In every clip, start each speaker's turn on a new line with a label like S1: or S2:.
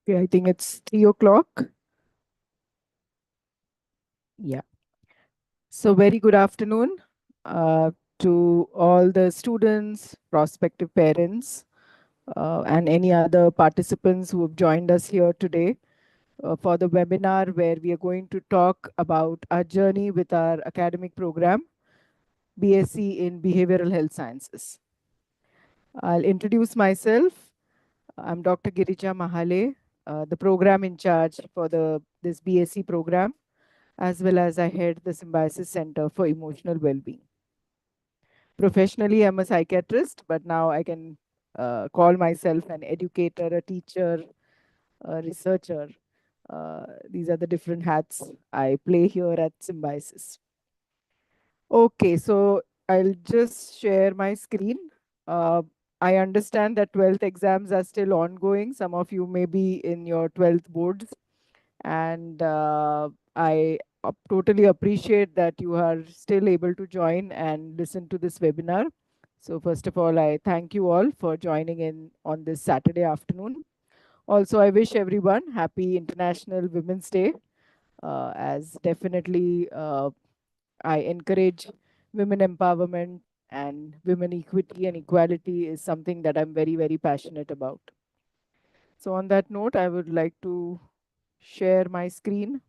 S1: Okay, I think it's 3 o'clock. Yeah. So, very good afternoon uh, to all the students, prospective parents, and any other participants who have joined us here today for the webinar where we are going to talk about our journey with our academic program, B.Sc in Behavioral Health Sciences. I'll introduce myself. I'm Dr. Girija Mahale, the program in charge for this B.Sc program, as well as I head the Symbiosis Center for Emotional Well-being. Professionally, I'm a psychiatrist, but now I can call myself an educator, a teacher, a researcher. These are the different hats I play here at Symbiosis. Okay, so I'll just share my screen. Uh, I understand that 12th exams are still ongoing. Some of you may be in your 12th boards, and I totally appreciate that you are still able to join and listen to this webinar. So first of all, I thank you all for joining in on this Saturday afternoon. Also, I wish everyone happy International Women's Day, as definitely I encourage women empowerment, and women equity and equality is something that I'm very, very passionate about. So on that note, I would like to share my screen.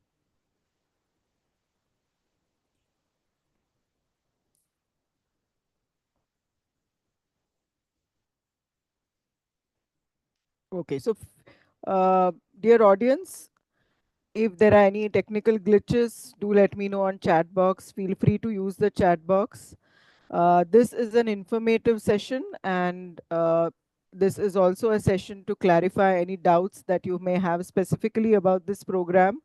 S1: Okay, so dear audience, if there are any technical glitches, do let me know on chat box. Feel free to use the chat box. This is an informative session, and this is also a session to clarify any doubts that you may have specifically about this program.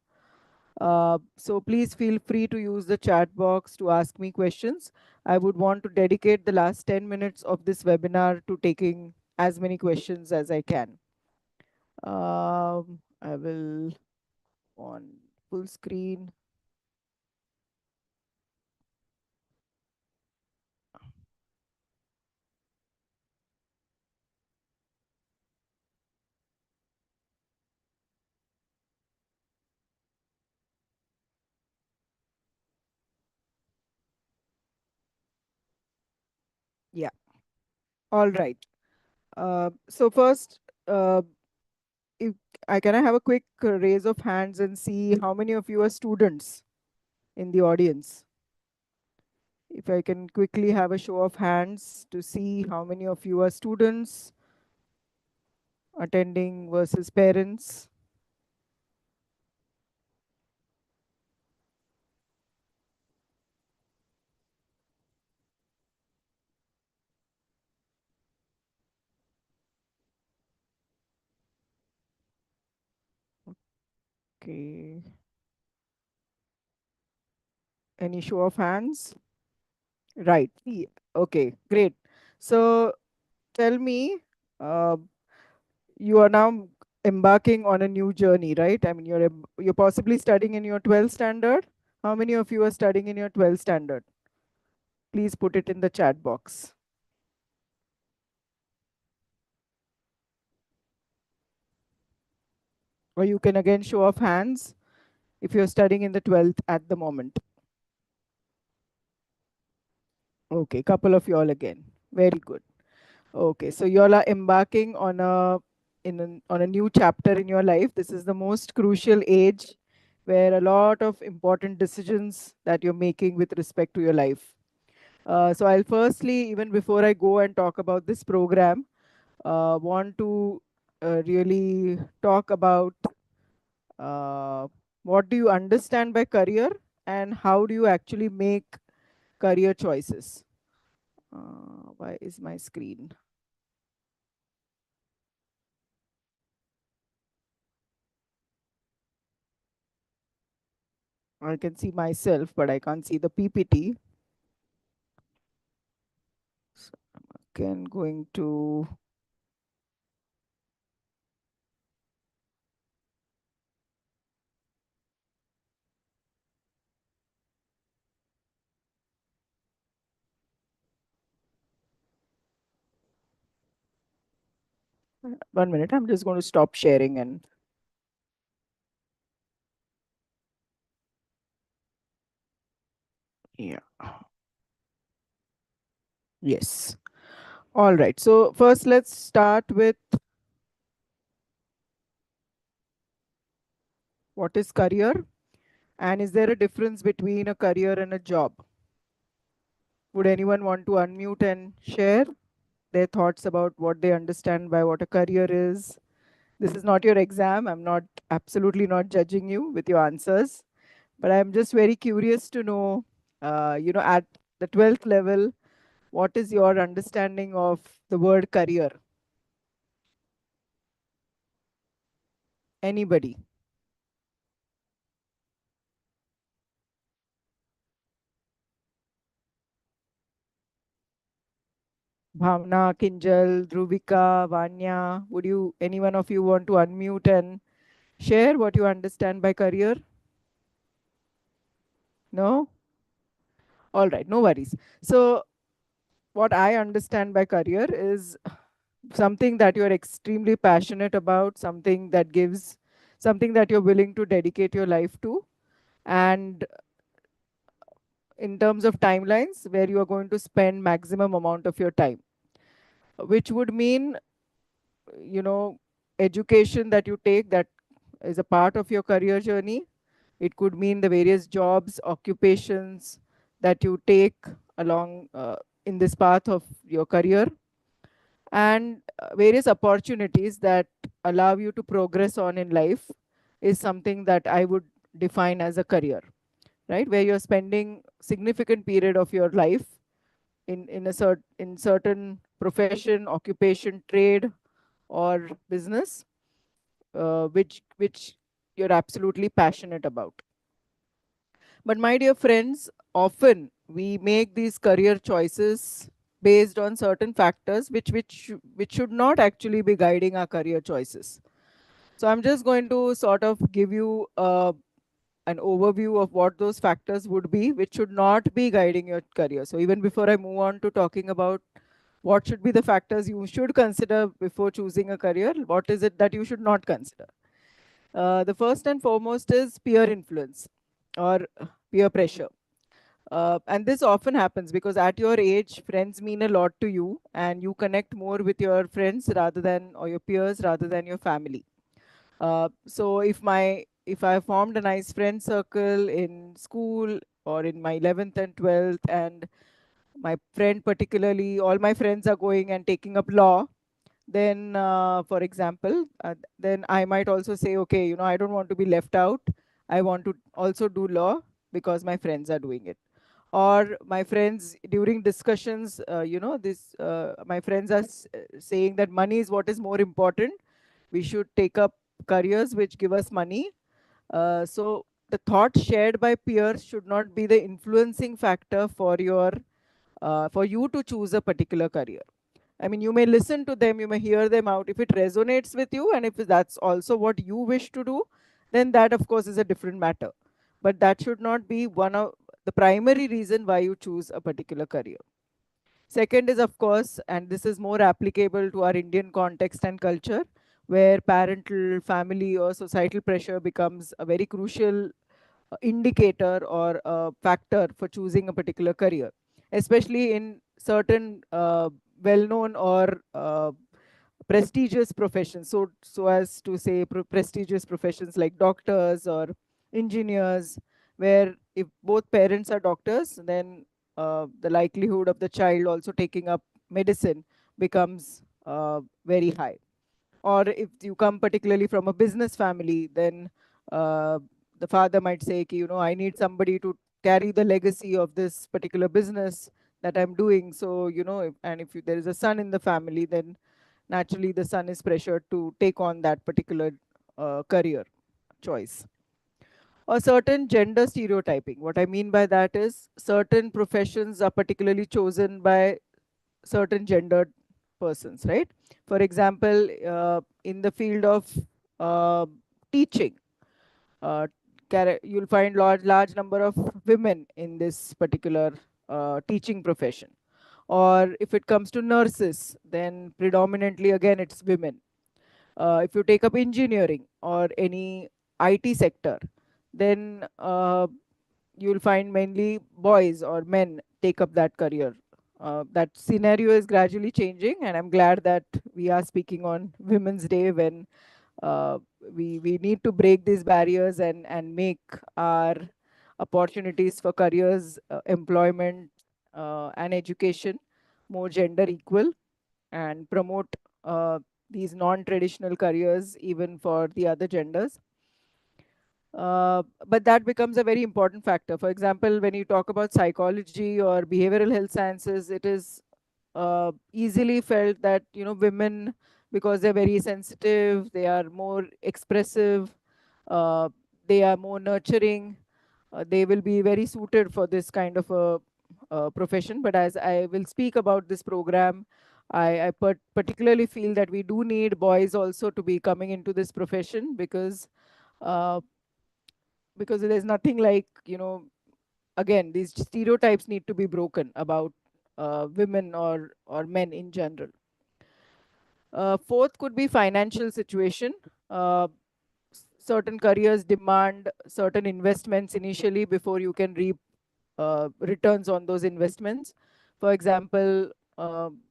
S1: So please feel free to use the chat box to ask me questions. I would want to dedicate the last 10 minutes of this webinar to taking as many questions as I can. I will on full screen. Yeah, all right. So first, uh, if can I have a quick raise of hands and see how many of you are students in the audience? If I can quickly have a show of hands to see how many of you are students attending versus parents. Okay. Any show of hands? Right. Okay, great. So tell me, uh, you are now embarking on a new journey, right? I mean, you're possibly studying in your 12th standard. How many of you are studying in your 12th standard? Please put it in the chat box. Or you can again show of hands if you're studying in the 12th at the moment. Okay, couple of y'all again. Very good. Okay, so y'all are embarking on a new chapter in your life. This is the most crucial age where a lot of important decisions that you're making with respect to your life. So I'll firstly, even before I go and talk about this program, want to really talk about uh, what do you understand by career and how do you actually make career choices. Why is my screen? I can see myself, but I can't see the PPT. So I'm again going to 1 minute. I'm just going to stop sharing and Yeah. Yes. All right. So first, let's start with what is career, and is there a difference between a career and a job? Would anyone want to unmute and share their thoughts about what they understand by what a career is? This is not your exam. I'm not absolutely not judging you with your answers, but I'm just very curious to know, at the 12th level, what is your understanding of the word career? Anybody? Bhavna, Kinjal, Druvika, Vanya, would you, any one of you want to unmute and share what you understand by career? No? All right, no worries. So, what I understand by career is something that you're extremely passionate about, something that you're willing to dedicate your life to. And in terms of timelines, where you are going to spend maximum amount of your time, which would mean, you know, education that you take that is a part of your career journey. It could mean the various jobs, occupations that you take along in this path of your career, and various opportunities that allow you to progress on in life is something that I would define as a career, right? Where you're spending significant period of your life in certain profession, occupation, trade, or business, which you're absolutely passionate about. But my dear friends, often we make these career choices based on certain factors which should not actually be guiding our career choices. So I'm just going to sort of give you an overview of what those factors would be, which should not be guiding your career. So even before I move on to talking about what should be the factors you should consider before choosing a career, what is it that you should not consider? The first and foremost is peer influence or peer pressure. And this often happens because at your age, friends mean a lot to you, and you connect more with your friends rather than, or your peers rather than your family. So if I formed a nice friend circle in school or in my 11th and 12th, and my friend particularly, all my friends are going and taking up law, then for example, then I might also say, okay, I don't want to be left out. I want to also do law because my friends are doing it. Or my friends during discussions, this my friends are saying that money is what is more important. We should take up careers which give us money. So the thought shared by peers should not be the influencing factor for you to choose a particular career. I mean, you may listen to them, you may hear them out. If it resonates with you, and if that's also what you wish to do, then that, of course, is a different matter. But that should not be one of the primary reason why you choose a particular career. Second is, of course, and this is more applicable to our Indian context and culture, where parental, family, or societal pressure becomes a very crucial indicator or a factor for choosing a particular career, especially in certain well-known or prestigious professions. So as to say, prestigious professions like doctors or engineers, where if both parents are doctors, then the likelihood of the child also taking up medicine becomes very high. Or if you come particularly from a business family, then uh, the father might say, "Ki, I need somebody to carry the legacy of this particular business that I'm doing." So, if there is a son in the family, then naturally the son is pressured to take on that particular career choice. Or certain gender stereotyping. What I mean by that is certain professions are particularly chosen by certain gendered persons, right? For example, in the field of uh, teaching, uh, you'll find large number of women in this particular teaching profession. Or if it comes to nurses, then predominantly again it's women. If you take up engineering or any IT sector, then you'll find mainly boys or men take up that career. That scenario is gradually changing, and I'm glad that we are speaking on Women's Day when uh, we need to break these barriers and make our opportunities for careers, employment, and education more gender equal, and promote uh, these non-traditional careers even for the other genders. But that becomes a very important factor. For example, when you talk about psychology or behavioral health sciences, it is easily felt that women, because they're very sensitive, they are more expressive, uh, they are more nurturing, they will be very suited for this kind of a profession. But as I will speak about this program, I particularly feel that we do need boys also to be coming into this profession, uh, because there's nothing like, again, these stereotypes need to be broken about women or men in general. Fourth could be financial situation. uh, Certain careers demand certain investments initially before you can reap returns on those investments. For example,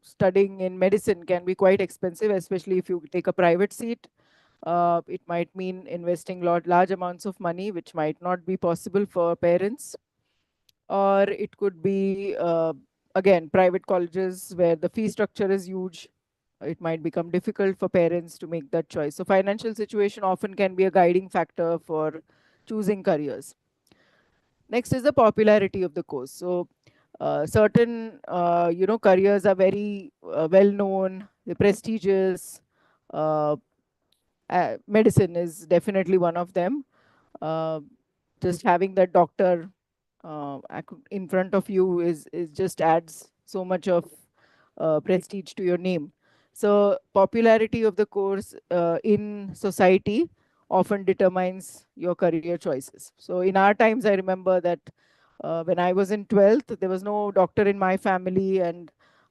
S1: studying in medicine can be quite expensive, especially if you take a private seat. It might mean investing large amounts of money, which might not be possible for parents. Or it could be, again, private colleges where the fee structure is huge. It might become difficult for parents to make that choice. So financial situation often can be a guiding factor for choosing careers. Next is the popularity of the course. So certain careers are very well known, they're prestigious. uh, Medicine is definitely one of them. uh, just having that doctor in front of you is just adds so much of prestige to your name. So popularity of the course in society often determines your career choices. So in our times, I remember that when I was in 12th, there was no doctor in my family, and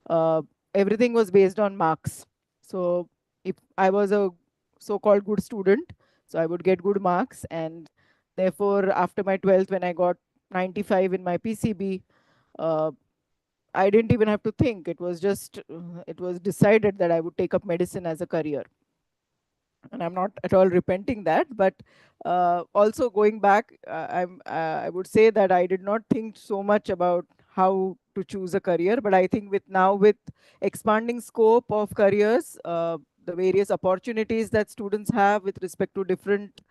S1: uh, everything was based on marks. So if I was a so-called good student, so I would get good marks, and therefore after my 12th, when I got 95 in my PCB, uh, I didn't even have to think. It was just, it was decided that I would take up medicine as a career. And I'm not at all repenting that. But also going back, I would say that I did not think so much about how to choose a career. But I think with expanding scope of careers, the various opportunities that students have with respect to different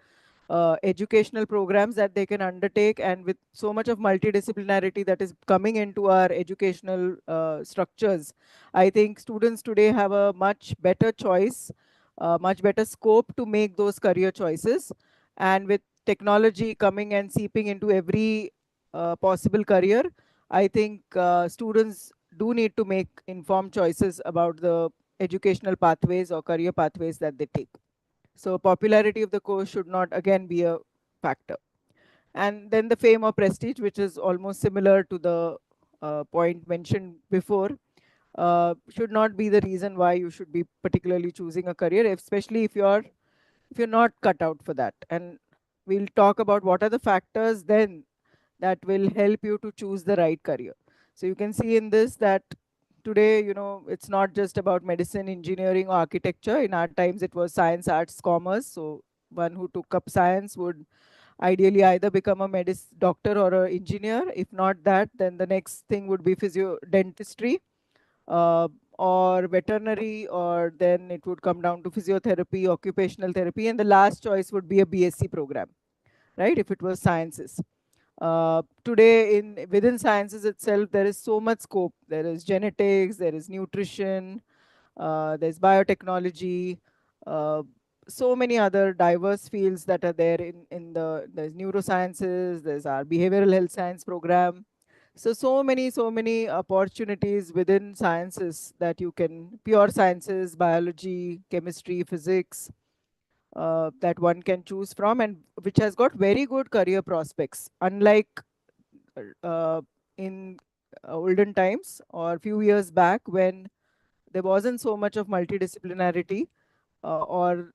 S1: educational programs that they can undertake, and with so much of multidisciplinarity that is coming into our educational structures, I think students today have a much better choice, much better scope to make those career choices. And with technology coming and seeping into every possible career, I think students do need to make informed choices about the educational pathways or career pathways that they take. So popularity of the course should not again be a factor. And then the fame or prestige, which is almost similar to the point mentioned before, should not be the reason why you should be particularly choosing a career, especially if you're not cut out for that. And we'll talk about what are the factors then that will help you to choose the right career. So you can see in this that today, it's not just about medicine, engineering, or architecture. In our times, it was science, arts, commerce. So one who took up science would ideally either become a doctor or an engineer. If not that, then the next thing would be dentistry, uh, or veterinary, or then it would come down to physiotherapy, occupational therapy, and the last choice would be a B.Sc program, right? If it was sciences. Today, in within sciences itself, there is so much scope. There is genetics, there is nutrition, there's biotechnology, uh, so many other diverse fields that are there there's neurosciences, there's our behavioral health science program. So many opportunities within sciences that you can, pure sciences, biology, chemistry, physics, that one can choose from, and which has got very good career prospects, unlike uh, in olden times or few years back when there wasn't so much of multidisciplinarity, or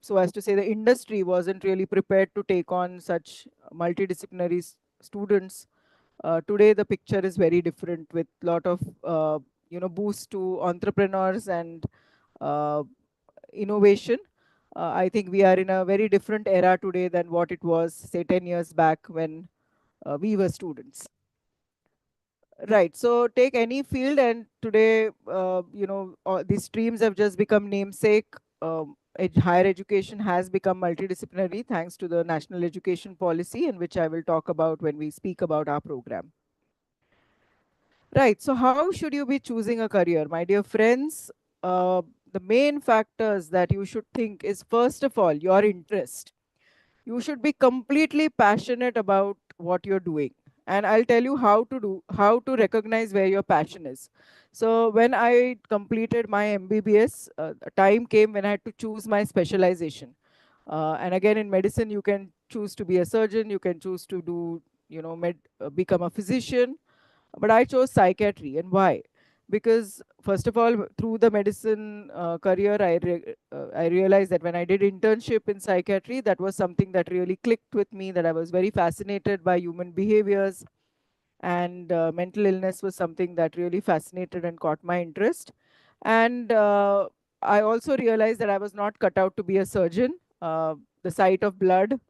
S1: so as to say, the industry wasn't really prepared to take on such multidisciplinary students, today the picture is very different with lot of boost to entrepreneurs and uh, innovation. I think we are in a very different era today than what it was, say, 10 years back when we were students. Right. So take any field, and today, these streams have just become namesake. Higher education has become multidisciplinary thanks to the national education policy, in which I will talk about when we speak about our program. Right. So how should you be choosing a career, my dear friends? The main factors that you should think is, first of all, your interest. You should be completely passionate about what you're doing, and I'll tell you how to recognize where your passion is. So when I completed my MBBS, a time came when I had to choose my specialization. And again, in medicine, you can choose to be a surgeon, you can choose to do, become a physician, but I chose psychiatry. And why? Because first of all, through the medicine career, I realized that when I did internship in psychiatry, that was something that really clicked with me, that I was very fascinated by human behaviors, and mental illness was something that really fascinated and caught my interest. And I also realized that I was not cut out to be a surgeon. The sight of blood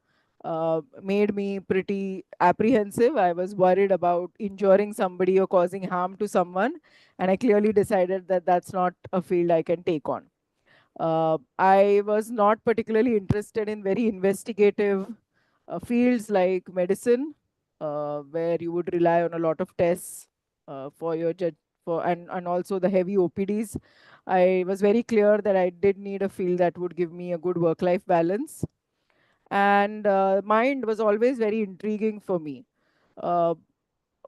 S1: made me pretty apprehensive. I was worried about injuring somebody or causing harm to someone, and I clearly decided that that's not a field I can take on. I was not particularly interested in very investigative fields like medicine, where you would rely on a lot of tests for your judge for and also the heavy OPDs. I was very clear that I did need a field that would give me a good work-life balance, and mind was always very intriguing for me. Uh,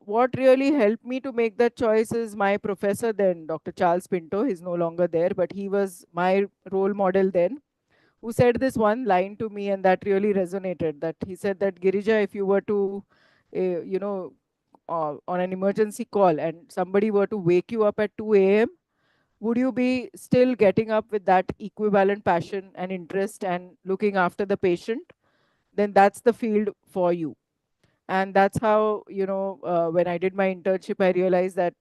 S1: what really helped me to make that choice is my professor then, Dr. Charles Pinto. He's no longer there, but he was my role model then, who said this one line to me, and that really resonated. That he said that, Girija, if you were to, on an emergency call and somebody were to wake you up at 2 a.m., would you be still getting up with that equivalent passion and interest and looking after the patient? Then that's the field for you. And that's how, when I did my internship, I realized that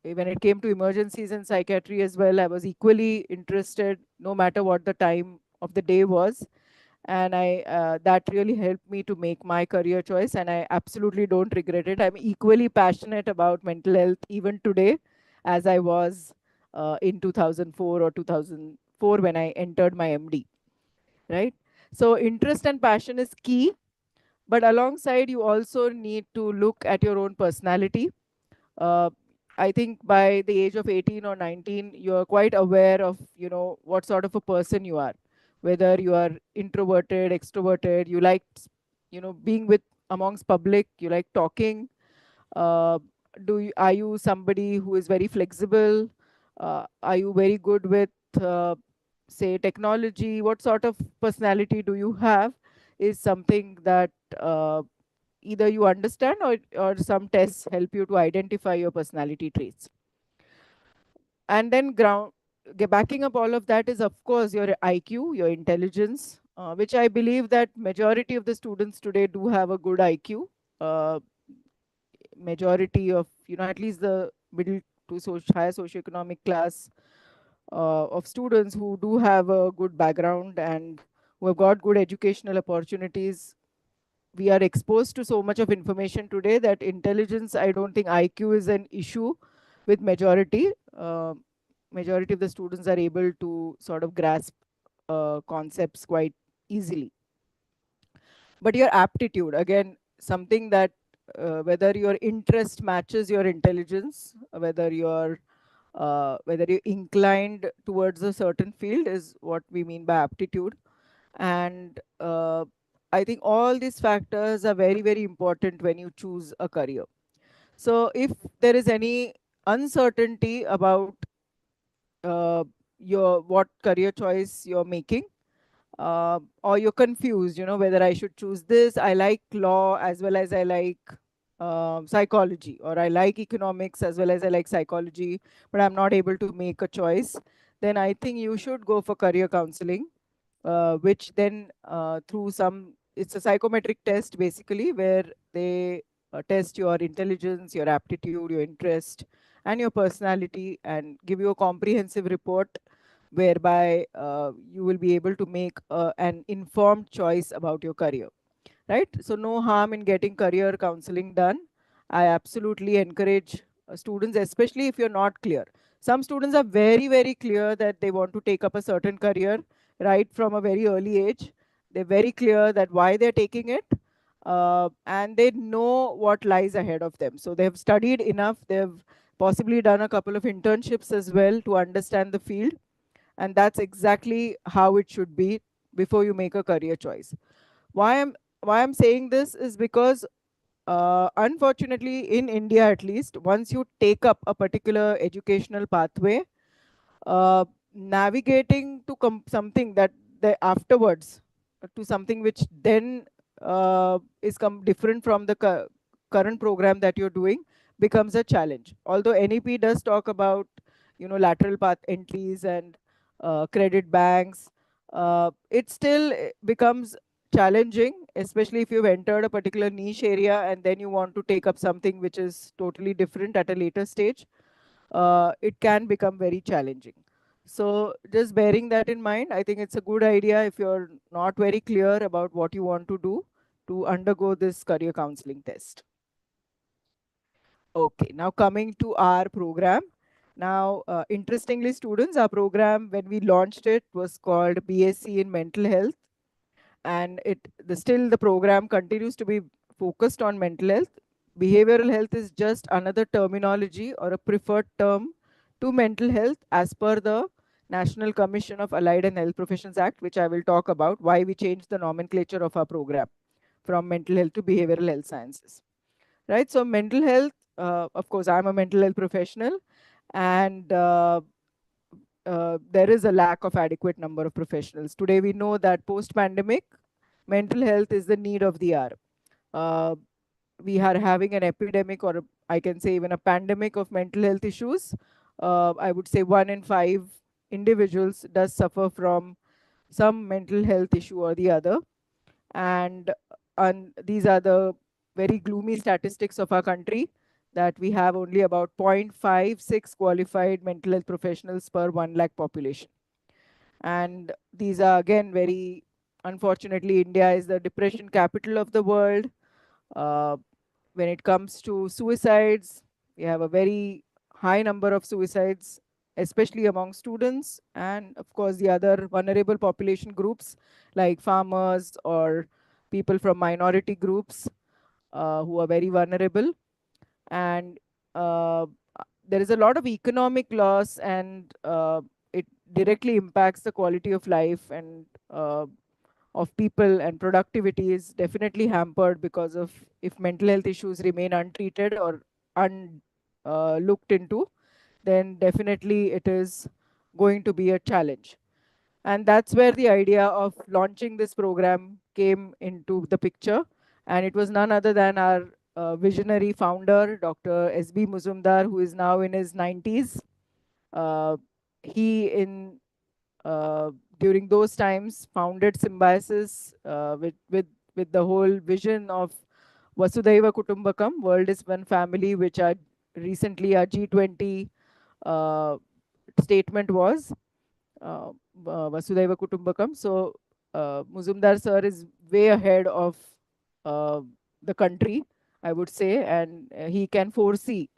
S1: when it came to emergencies and psychiatry as well, I was equally interested no matter what the time of the day was. And I that really helped me to make my career choice, and I absolutely don't regret it. I'm equally passionate about mental health even today as I was in 2004 or 2004 when I entered my MD, right? So interest and passion is key, but alongside, you also need to look at your own personality. uh, I think by the age of 18 or 19, you're quite aware of, what sort of a person you are, whether you are introverted, extroverted, you like, being with amongst public, you like talking. Uh, are you somebody who is very flexible? Are you very good with, uh, say, technology? What sort of personality do you have? Is something that either you understand, or some tests help you to identify your personality traits. And then backing up all of that is, of course, your IQ, your intelligence, which I believe that majority of the students today do have a good IQ. Uh, Majority of, at least the middle to higher socioeconomic class of students who do have a good background and who have got good educational opportunities. We are exposed to so much of information today that intelligence, I don't think IQ is an issue with majority. Majority of the students are able to sort of grasp concepts quite easily. But your aptitude, again, something that whether your interest matches your intelligence, whether you're inclined towards a certain field, is what we mean by aptitude. And I think all these factors are very, very important when you choose a career. So if there is any uncertainty about your what career choice you're making, or you're confused, whether I should choose this. I like law as well as I like psychology, or I like economics as well as I like psychology, but I'm not able to make a choice. Then I think you should go for career counseling, which then through some it's a psychometric test basically, where they test your intelligence, your aptitude, your interest, and your personality, and give you a comprehensive report whereby you will be able to make an informed choice about your career, right? So no harm in getting career counseling done. I absolutely encourage students, especially if you're not clear. Some students are very, very clear that they want to take up a certain career right from a very early age. They're very clear that why they're taking it, and they know what lies ahead of them. So they've studied enough. They've possibly done a couple of internships as well to understand the field, and that's exactly how it should be before you make a career choice. Why I'm saying this is because, unfortunately, in India at least, once you take up a particular educational pathway, uh, navigating to something that afterwards, to something which then is different from the current program that you're doing, becomes a challenge. Although NEP does talk about, lateral path entries and credit banks, it still becomes challenging, especially if you've entered a particular niche area and then you want to take up something which is totally different at a later stage. It can become very challenging. So just bearing that in mind, I think it's a good idea, if you're not very clear about what you want to do, to undergo this career counseling test. Okay, now coming to our program. Now, interestingly, students, our program, when we launched it, was called B.Sc in Mental Health, and still the program continues to be focused on mental health. Behavioral health is just another terminology or a preferred term to mental health as per the National Commission of Allied and Health Professions Act, which I will talk about why we changed the nomenclature of our program from mental health to behavioral health sciences. Right? So mental health, of course, I'm a mental health professional, and there is a lack of adequate number of professionals. Today, we know that post-pandemic, mental health is the need of the hour. Uh, we are having an epidemic, or I can say even a pandemic of mental health issues. I would say 1 in 5 individuals does suffer from some mental health issue or the other. And, these are the very gloomy statistics of our country, that we have only about 0.56 qualified mental health professionals per 1 lakh population. And these are again very, unfortunately, India is the depression capital of the world. Uh, when it comes to suicides, we have a very high number of suicides, especially among students, and of course the other vulnerable population groups like farmers or people from minority groups, who are very vulnerable. And uh, there is a lot of economic loss, and it directly impacts the quality of life and of people, and productivity is definitely hampered because of, if mental health issues remain untreated or unlooked into, then definitely it is going to be a challenge. And that's where the idea of launching this program came into the picture. And it was none other than our visionary founder, Dr. S.B. Muzumdar, who is now in his 90s. Uh, he, uh, during those times, founded Symbiosis, with the whole vision of Vasudhaiva Kutumbakam, world is one family, which are recently our G20 uh, statement was, uh, Vasudhaiva Kutumbakam. So Muzumdar sir is way ahead of uh, the country, I would say, and he can foresee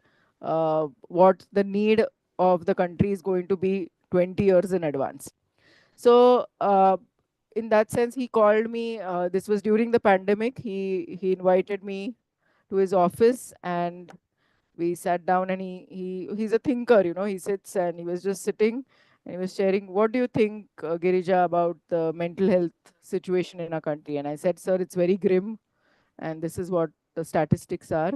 S1: what the need of the country is going to be 20 years in advance. So in that sense, he called me. This was during the pandemic. He invited me to his office, and we sat down, and he's a thinker, he sits, and he was just sitting, and he was sharing, what do you think, Girija, about the mental health situation in our country? And I said, sir, it's very grim, and this is what the statistics are.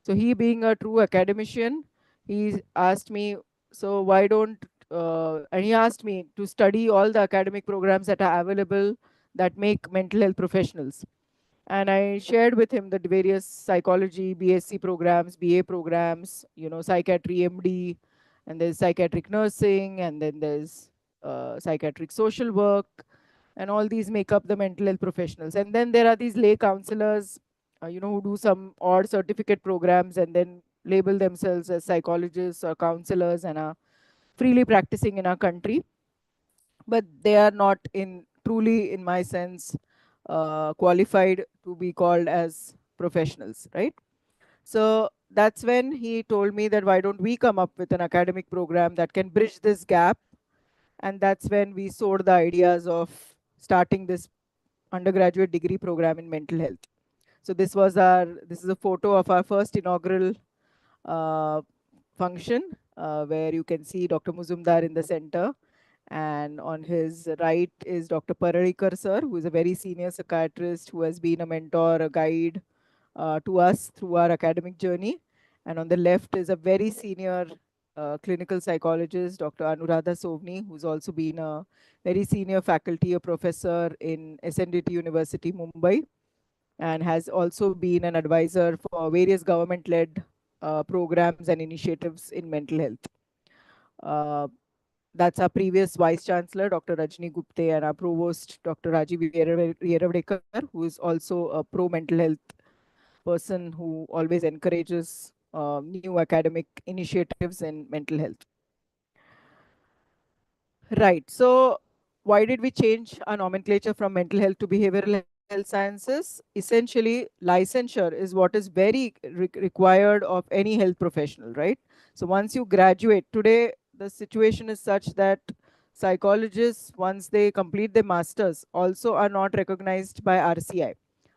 S1: So he, being a true academician, he asked me, so why don't, and he asked me to study all the academic programs that are available that make mental health professionals. And I shared with him the various psychology, B.Sc programs, BA programs, psychiatry MD, and there's psychiatric nursing, and then there's psychiatric social work, And all these make up the mental health professionals. And then there are these lay counselors, who do some odd certificate programs and then label themselves as psychologists or counselors and are freely practicing in our country, but they are not in truly, in my sense, qualified to be called as professionals, right? So that's when he told me that why don't we come up with an academic program that can bridge this gap. And that's when we sowed the ideas of starting this undergraduate degree program in mental health. So this is a photo of our first inaugural uh, function, where you can see Dr. Muzumdar in the center. And on his right is Dr. Pararikar sir, who is a very senior psychiatrist who has been a mentor, a guide to us through our academic journey. And on the left is a very senior clinical psychologist, Dr. Anuradha Sovni, who's also been a very senior faculty, a professor in SNDT University, Mumbai, and has also been an advisor for various government-led programs and initiatives in mental health. Uh, that's our previous Vice Chancellor, Dr. Rajni Gupte, and our Provost, Dr. Rajiv Yeravadekar, who is also a pro-mental health person who always encourages new academic initiatives in mental health. Right. So, why did we change our nomenclature from mental health to behavioral health sciences? Essentially, licensure is what is very required of any health professional, right? So, once you graduate, today the situation is such that psychologists, once they complete their masters, also are not recognized by RCI.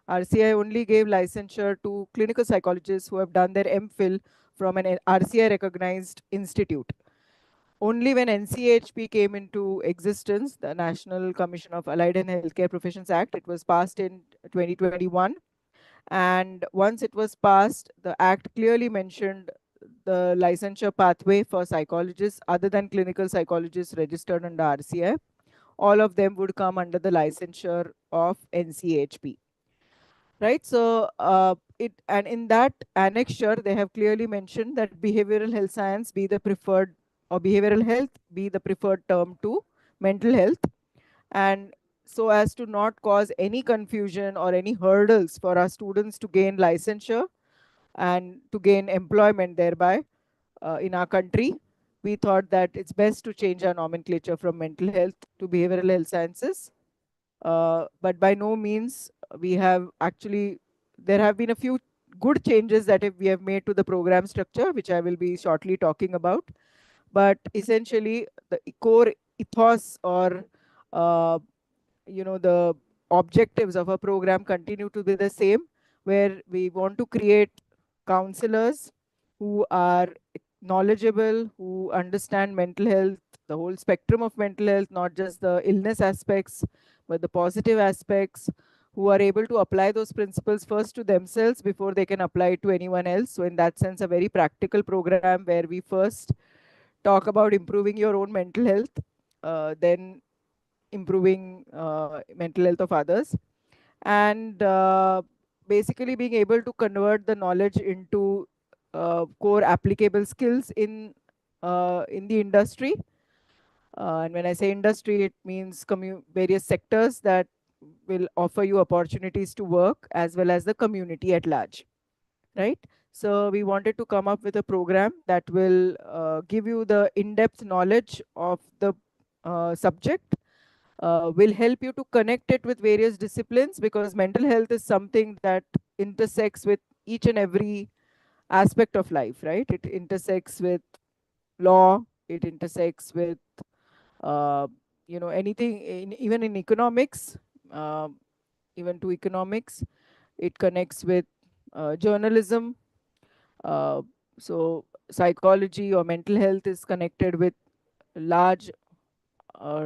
S1: RCI only gave licensure to clinical psychologists who have done their MPhil from an RCI recognized institute. Only when NCHP came into existence, the National Commission of Allied and Healthcare Professions Act, it was passed in 2021. And once it was passed, the Act clearly mentioned the licensure pathway for psychologists other than clinical psychologists registered under RCI. All of them would come under the licensure of NCHP, right? So it, and in that annexure they have clearly mentioned that behavioral health science be the preferred, or behavioral health be the preferred term to mental health. And so as to not cause any confusion or any hurdles for our students to gain licensure and to gain employment thereby in our country, we thought that it's best to change our nomenclature from mental health to behavioral health sciences. But by no means we have actually, there have been a few good changes that we have made to the program structure, which I will be shortly talking about. But essentially, the core ethos, or uh, the objectives of a program continue to be the same, where we want to create counselors who are knowledgeable, who understand mental health, the whole spectrum of mental health, not just the illness aspects, but the positive aspects, who are able to apply those principles first to themselves before they can apply it to anyone else. So in that sense, a very practical program where we first talk about improving your own mental health, then improving mental health of others, and basically being able to convert the knowledge into core applicable skills in the industry. And when I say industry, it means various sectors that will offer you opportunities to work, as well as the community at large, right? So we wanted to come up with a program that will give you the in-depth knowledge of the subject, will help you to connect it with various disciplines, because mental health is something that intersects with each and every aspect of life, right? It intersects with law, it intersects with uh, anything, even in economics, uh, even to economics. It connects with journalism. Uh, so psychology or mental health is connected with large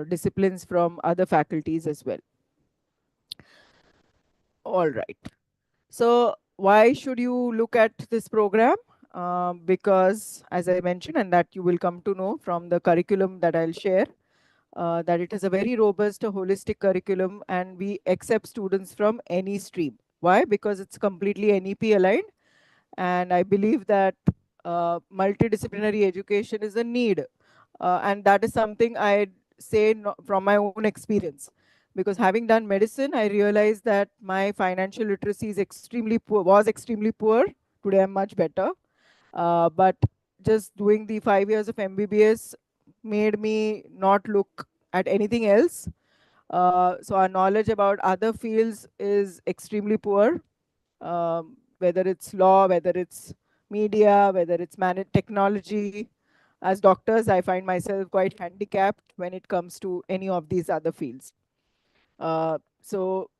S1: disciplines from other faculties as well. All right. So why should you look at this program? Because as I mentioned, and that you will come to know from the curriculum that I'll share, that it is a very robust, holistic curriculum, and we accept students from any stream. Why? Because it's completely NEP aligned, and I believe that multidisciplinary education is a need, and that is something I say from my own experience, because having done medicine, I realized that my financial literacy is extremely poor, was extremely poor. Today I'm much better. But just doing the 5 years of MBBS made me not look at anything else. So our knowledge about other fields is extremely poor, whether it's law, whether it's media, whether it's managed technology. As doctors, I find myself quite handicapped when it comes to any of these other fields. So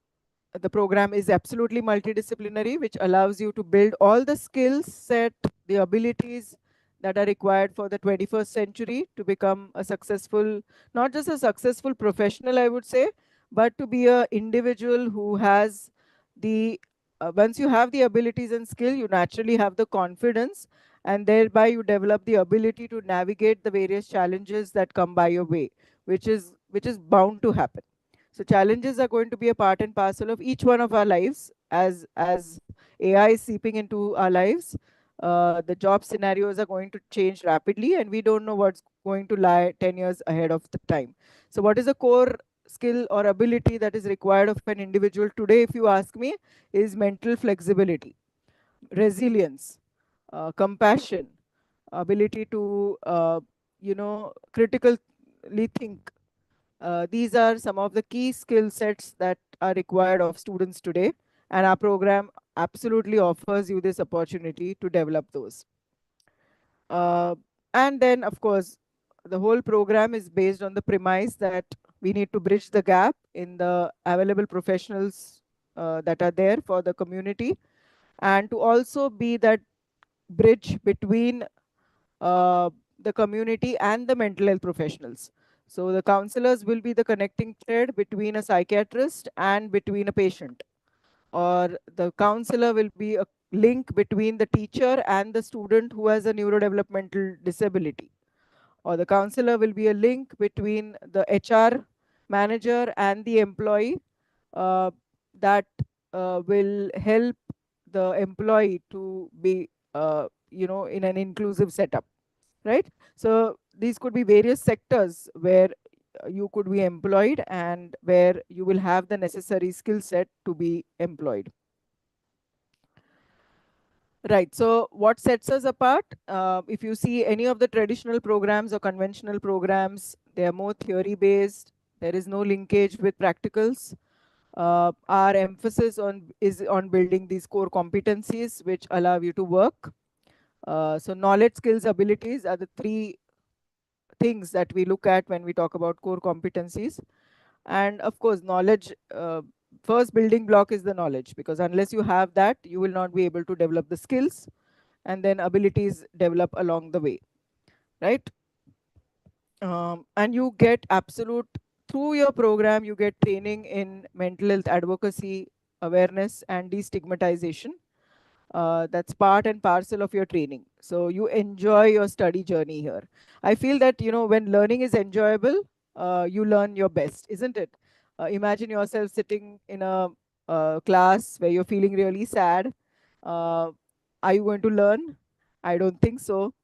S1: the program is absolutely multidisciplinary, which allows you to build all the skills set, the abilities that are required for the 21st century to become a successful, not just a successful professional, I would say, but to be a individual who has the, once you have the abilities and skill, you naturally have the confidence, and thereby you develop the ability to navigate the various challenges that come by your way, which is bound to happen. So challenges are going to be a part and parcel of each one of our lives as AI is seeping into our lives. The job scenarios are going to change rapidly, and we don't know what's going to lie 10 years ahead of the time. So what is a core skill or ability that is required of an individual today, if you ask me, is mental flexibility, resilience, compassion, ability to critically think. These are some of the key skill sets that are required of students today, and our program absolutely offers you this opportunity to develop those. Uh, and then, of course, the whole program is based on the premise that we need to bridge the gap in the available professionals that are there for the community, and to also be that bridge between uh, the community and the mental health professionals. So the counselors will be the connecting thread between a psychiatrist and between a patient, or the counselor will be a link between the teacher and the student who has a neurodevelopmental disability, or the counselor will be a link between the HR manager and the employee, uh, that will help the employee to be in an inclusive setup, right? So these could be various sectors where you could be employed and where you will have the necessary skill set to be employed. Right. So what sets us apart? If you see any of the traditional programs or conventional programs, they are more theory based. There is no linkage with practicals. Our emphasis is on building these core competencies which allow you to work. So knowledge, skills, abilities are the three things that we look at when we talk about core competencies. And of course, knowledge, first building block is the knowledge, because unless you have that, you will not be able to develop the skills, and then abilities develop along the way, right? And you get absolute, through your program, you get training in mental health advocacy, awareness, and destigmatization. That's part and parcel of your training. So you enjoy your study journey here. I feel that, when learning is enjoyable, you learn your best, isn't it? Imagine yourself sitting in a class where you're feeling really sad. Uh, are you going to learn? I don't think so.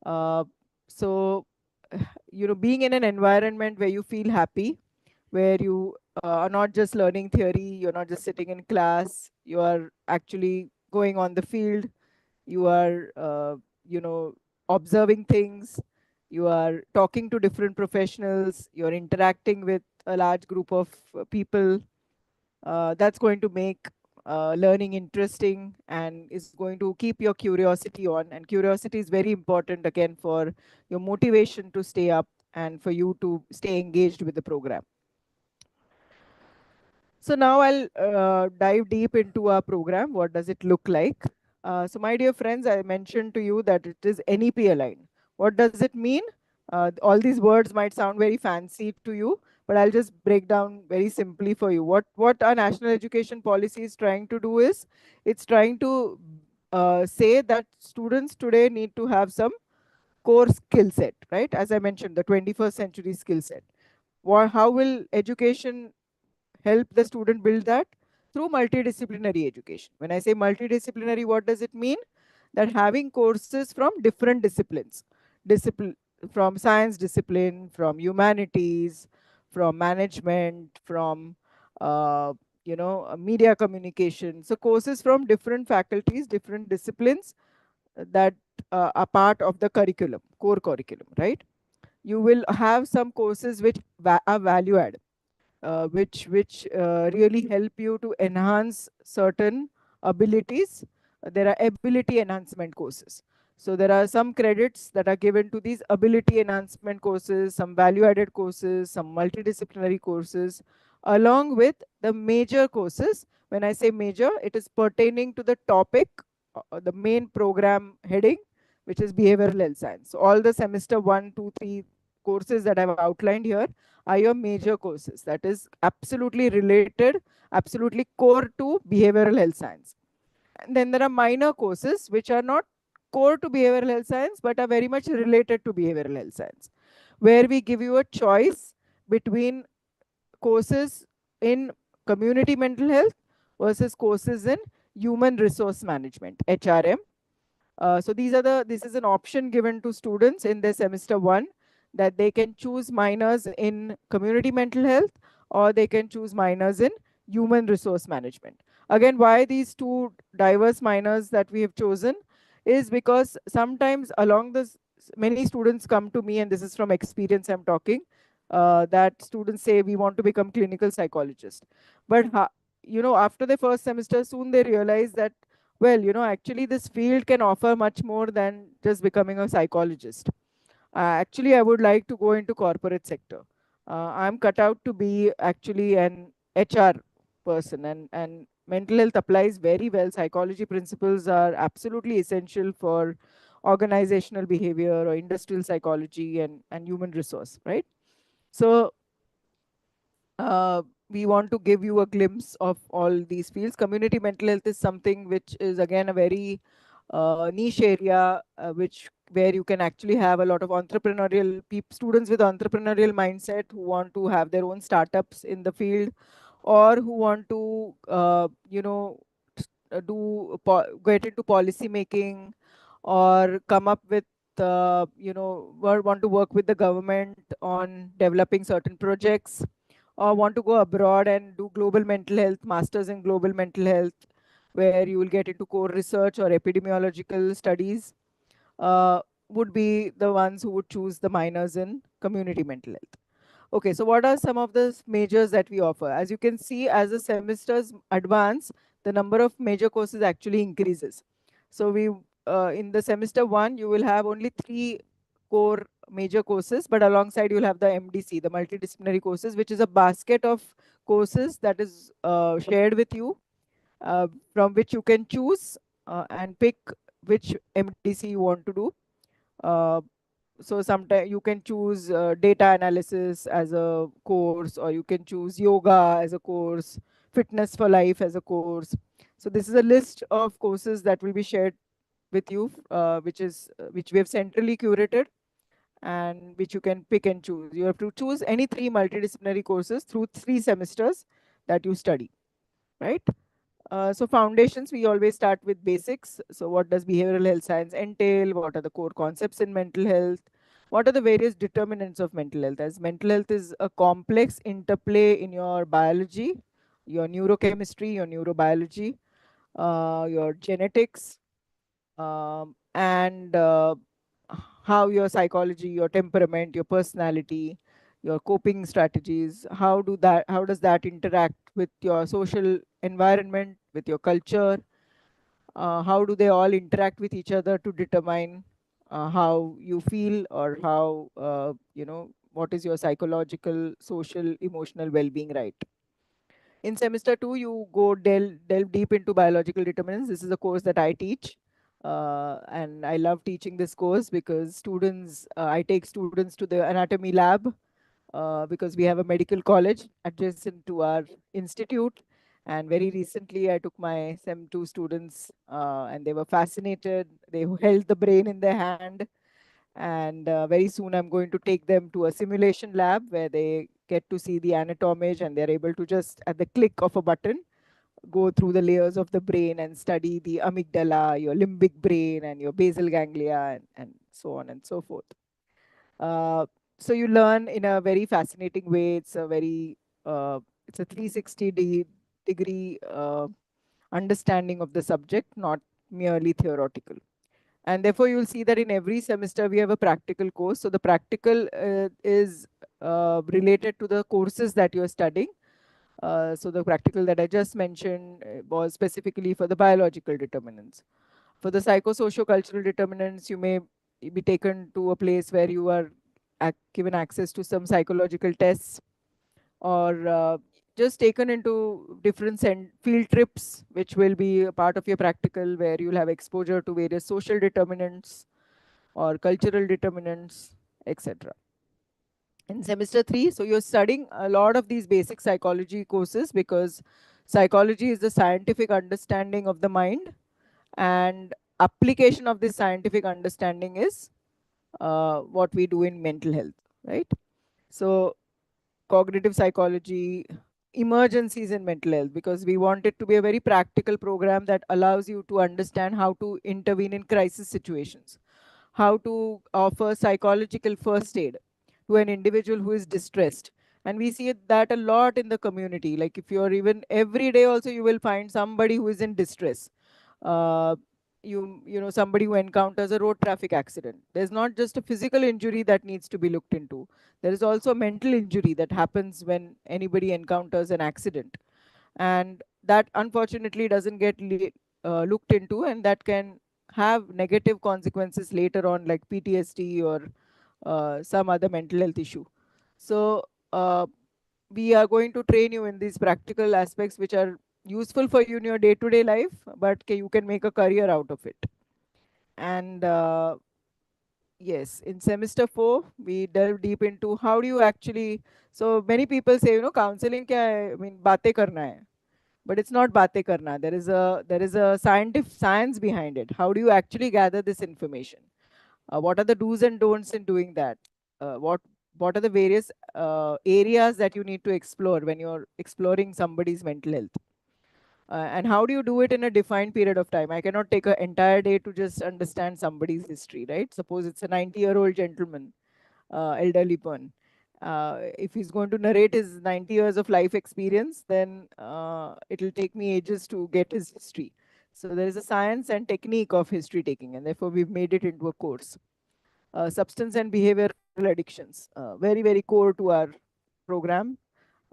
S1: Uh, so, being in an environment where you feel happy, where you are not just learning theory, you're not just sitting in class, you are actually going on the field, you are, observing things, you are talking to different professionals, you're interacting with a large group of people. That's going to make learning interesting and is going to keep your curiosity on. And curiosity is very important again for your motivation to stay up and for you to stay engaged with the program. So now I'll dive deep into our program. What does it look like? So my dear friends, I mentioned to you that it is NEP aligned. What does it mean? All these words might sound very fancy to you, but I'll just break down very simply for you. What our national education policy is trying to do is, it's trying to say that students today need to have some core skill set, right? As I mentioned, the 21st century skill set. How will education help the student build that? Through multidisciplinary education. When I say multidisciplinary, what does it mean? That having courses from different disciplines, discipline from science discipline, from humanities, from management, from uh, media communication. So courses from different faculties, different disciplines that are part of the curriculum, core curriculum, right? You will have some courses which are value add, which really help you to enhance certain abilities. There are ability enhancement courses. So there are some credits that are given to these ability enhancement courses, some value added courses, some multidisciplinary courses, along with the major courses. When I say major, it is pertaining to the topic, the main program heading, which is behavioral health science. So all the semester 1, 2, 3 courses that I've outlined here are your major courses. That is absolutely related, absolutely core to behavioral health science. And then there are minor courses which are not core to behavioral health science but are very much related to behavioral health science, where we give you a choice between courses in community mental health versus courses in human resource management, HRM. So this is an option given to students in their semester 1, that they can choose minors in community mental health or they can choose minors in human resource management. Again, why these two diverse minors that we have chosen is because sometimes along this, many students come to me, and this is from experience I'm talking, that students say we want to become clinical psychologists. But after the first semester, soon they realize that, well, actually this field can offer much more than just becoming a psychologist. Actually, I would like to go into corporate sector. I'm cut out to be actually an HR person, and mental health applies very well. Psychology principles are absolutely essential for organizational behavior or industrial psychology and human resource, right? So we want to give you a glimpse of all these fields. Community mental health is something which is again a very niche area, which where you can actually have a lot of entrepreneurial students with entrepreneurial mindset who want to have their own startups in the field, or who want to get into policy making, or come up with want to work with the government on developing certain projects, or want to go abroad and do global mental health, masters in global mental health, where you will get into core research or epidemiological studies, uh, would be the ones who would choose the minors in community mental health. Okay, so what are some of the majors that we offer? As you can see, as the semesters advance, the number of major courses actually increases. So in the semester 1, you will have only 3 core major courses, but alongside you'll have the MDC, the multidisciplinary courses, which is a basket of courses that is shared with you, from which you can choose and pick which MDC you want to do. Uh, so sometimes you can choose data analysis as a course, or you can choose yoga as a course, fitness for life as a course. So this is a list of courses that will be shared with you, which we have centrally curated and which you can pick and choose. You have to choose any 3 multidisciplinary courses through 3 semesters that you study, right? So foundations, we always start with basics. So what does behavioral health science entail? What are the core concepts in mental health? What are the various determinants of mental health? As mental health is a complex interplay in your biology, your neurochemistry, your neurobiology, your genetics, and how your psychology, your temperament, your personality, your coping strategies, how does that interact with your social environment, with your culture? How do they all interact with each other to determine how you feel, or how what is your psychological, social, emotional well-being, right? In semester 2, you go delve deep into biological determinants. This is a course that I teach. And I love teaching this course because I take students to the anatomy lab, because we have a medical college adjacent to our institute. And very recently, I took my SEM 2 students, and they were fascinated. They held the brain in their hand. And very soon, I'm going to take them to a simulation lab where they get to see the anatomage, and they're able to just, at the click of a button, go through the layers of the brain and study the amygdala, your limbic brain, and your basal ganglia, and so on and so forth. Uh, so you learn in a very fascinating way. It's It's a 360 degree understanding of the subject, not merely theoretical. And therefore, you'll see that in every semester we have a practical course. So the practical is related to the courses that you're studying. So the practical that I just mentioned was specifically for the biological determinants. For the psychosocial-cultural determinants, you may be taken to a place where you are given access to some psychological tests, or just taken into different field trips, which will be a part of your practical, where you'll have exposure to various social determinants or cultural determinants, etc. In semester 3, so you're studying a lot of these basic psychology courses, because psychology is the scientific understanding of the mind, and application of this scientific understanding is what we do in mental health, right? So cognitive psychology, emergencies in mental health, because we want it to be a very practical program that allows you to understand how to intervene in crisis situations, how to offer psychological first aid to an individual who is distressed. And we see that a lot in the community. Like if you're even every day also, you will find somebody who is in distress. Uh, you know, somebody who encounters a road traffic accident. There's not just a physical injury that needs to be looked into. There is also a mental injury that happens when anybody encounters an accident, and that unfortunately doesn't get looked into, and that can have negative consequences later on, like PTSD or some other mental health issue. So we are going to train you in these practical aspects which are useful for you in your day-to-day life, but you can make a career out of it. And yes, in semester 4, we delve deep into how do you actually. So many people say, counseling kya hai? I mean, batein karna hai. But it's not batein karna. There is a scientific science behind it. How do you actually gather this information? What are the do's and don'ts in doing that? What are the various areas that you need to explore when you're exploring somebody's mental health? And how do you do it in a defined period of time? I cannot take an entire day to just understand somebody's history, right? Suppose it's a 90-year-old gentleman, elderly person. If he's going to narrate his 90 years of life experience, then it'll take me ages to get his history. So there is a science and technique of history taking, and therefore we've made it into a course. Substance and behavioral addictions, very, very core to our program,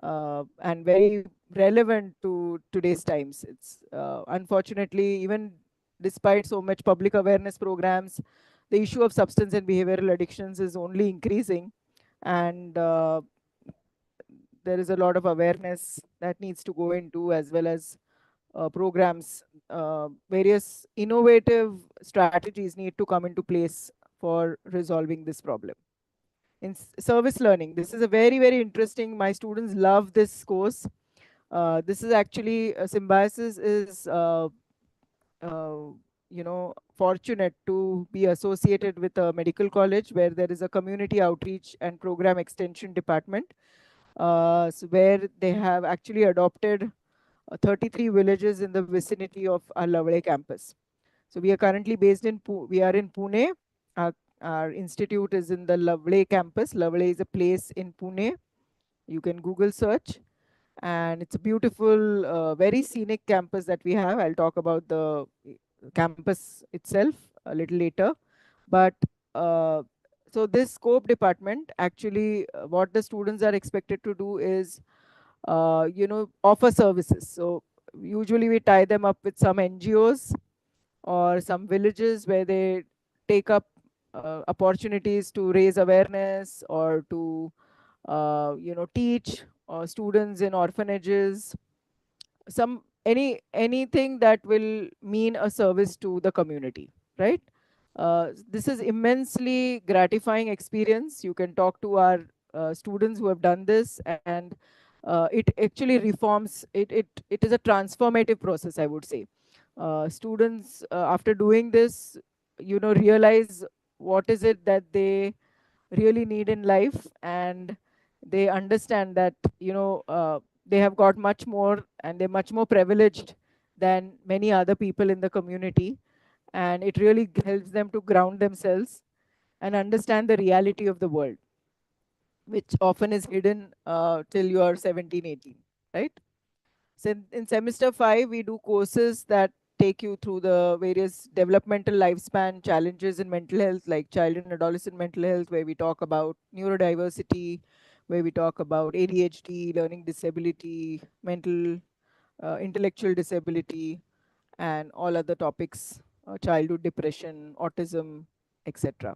S1: and very relevant to today's times. It's unfortunately, even despite so much public awareness programs, the issue of substance and behavioral addictions is only increasing, and there is a lot of awareness that needs to go into, as well as programs. Various innovative strategies need to come into place for resolving this problem. In service learning, this is a very, very interesting. My students love this course. This is actually Symbiosis is fortunate to be associated with a medical college where there is a community outreach and program extension department, so where they have actually adopted 33 villages in the vicinity of our Lavale campus. So we are currently based in we are in Pune. Our, our institute is in the Lavale campus. Lavale is a place in Pune. You can Google search, and it's a beautiful, very scenic campus that we have. I'll talk about the campus itself a little later. But uh, so this scope department, actually, what the students are expected to do is, offer services. So usually we tie them up with some NGOs or some villages where they take up opportunities to raise awareness, or to teach students in orphanages, anything that will mean a service to the community, right? This is immensely gratifying experience. You can talk to our students who have done this, and it actually reforms. It is a transformative process, I would say. Students, after doing this, realize what is it that they really need in life, and they understand that they have got much more, and they're much more privileged than many other people in the community, and it really helps them to ground themselves and understand the reality of the world, which often is hidden till you are 17, 18. right? So in semester 5, we do courses that take you through the various developmental lifespan challenges in mental health, like child and adolescent mental health, where we talk about neurodiversity, where we talk about ADHD, learning disability, mental, intellectual disability, and all other topics, childhood depression, autism, etc.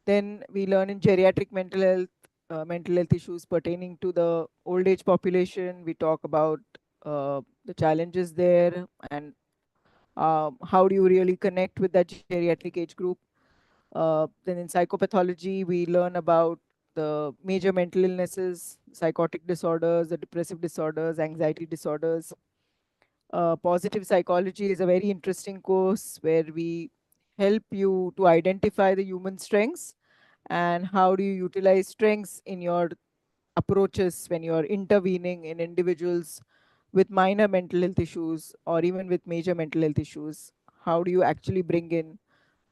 S1: Then we learn in geriatric mental health issues pertaining to the old age population. We talk about the challenges there, and how do you really connect with that geriatric age group. Then in psychopathology, we learn about the major mental illnesses, psychotic disorders, the depressive disorders, anxiety disorders. Positive psychology is a very interesting course where we help you to identify the human strengths and how do you utilize strengths in your approaches when you're intervening in individuals with minor mental health issues or even with major mental health issues. How do you actually bring in,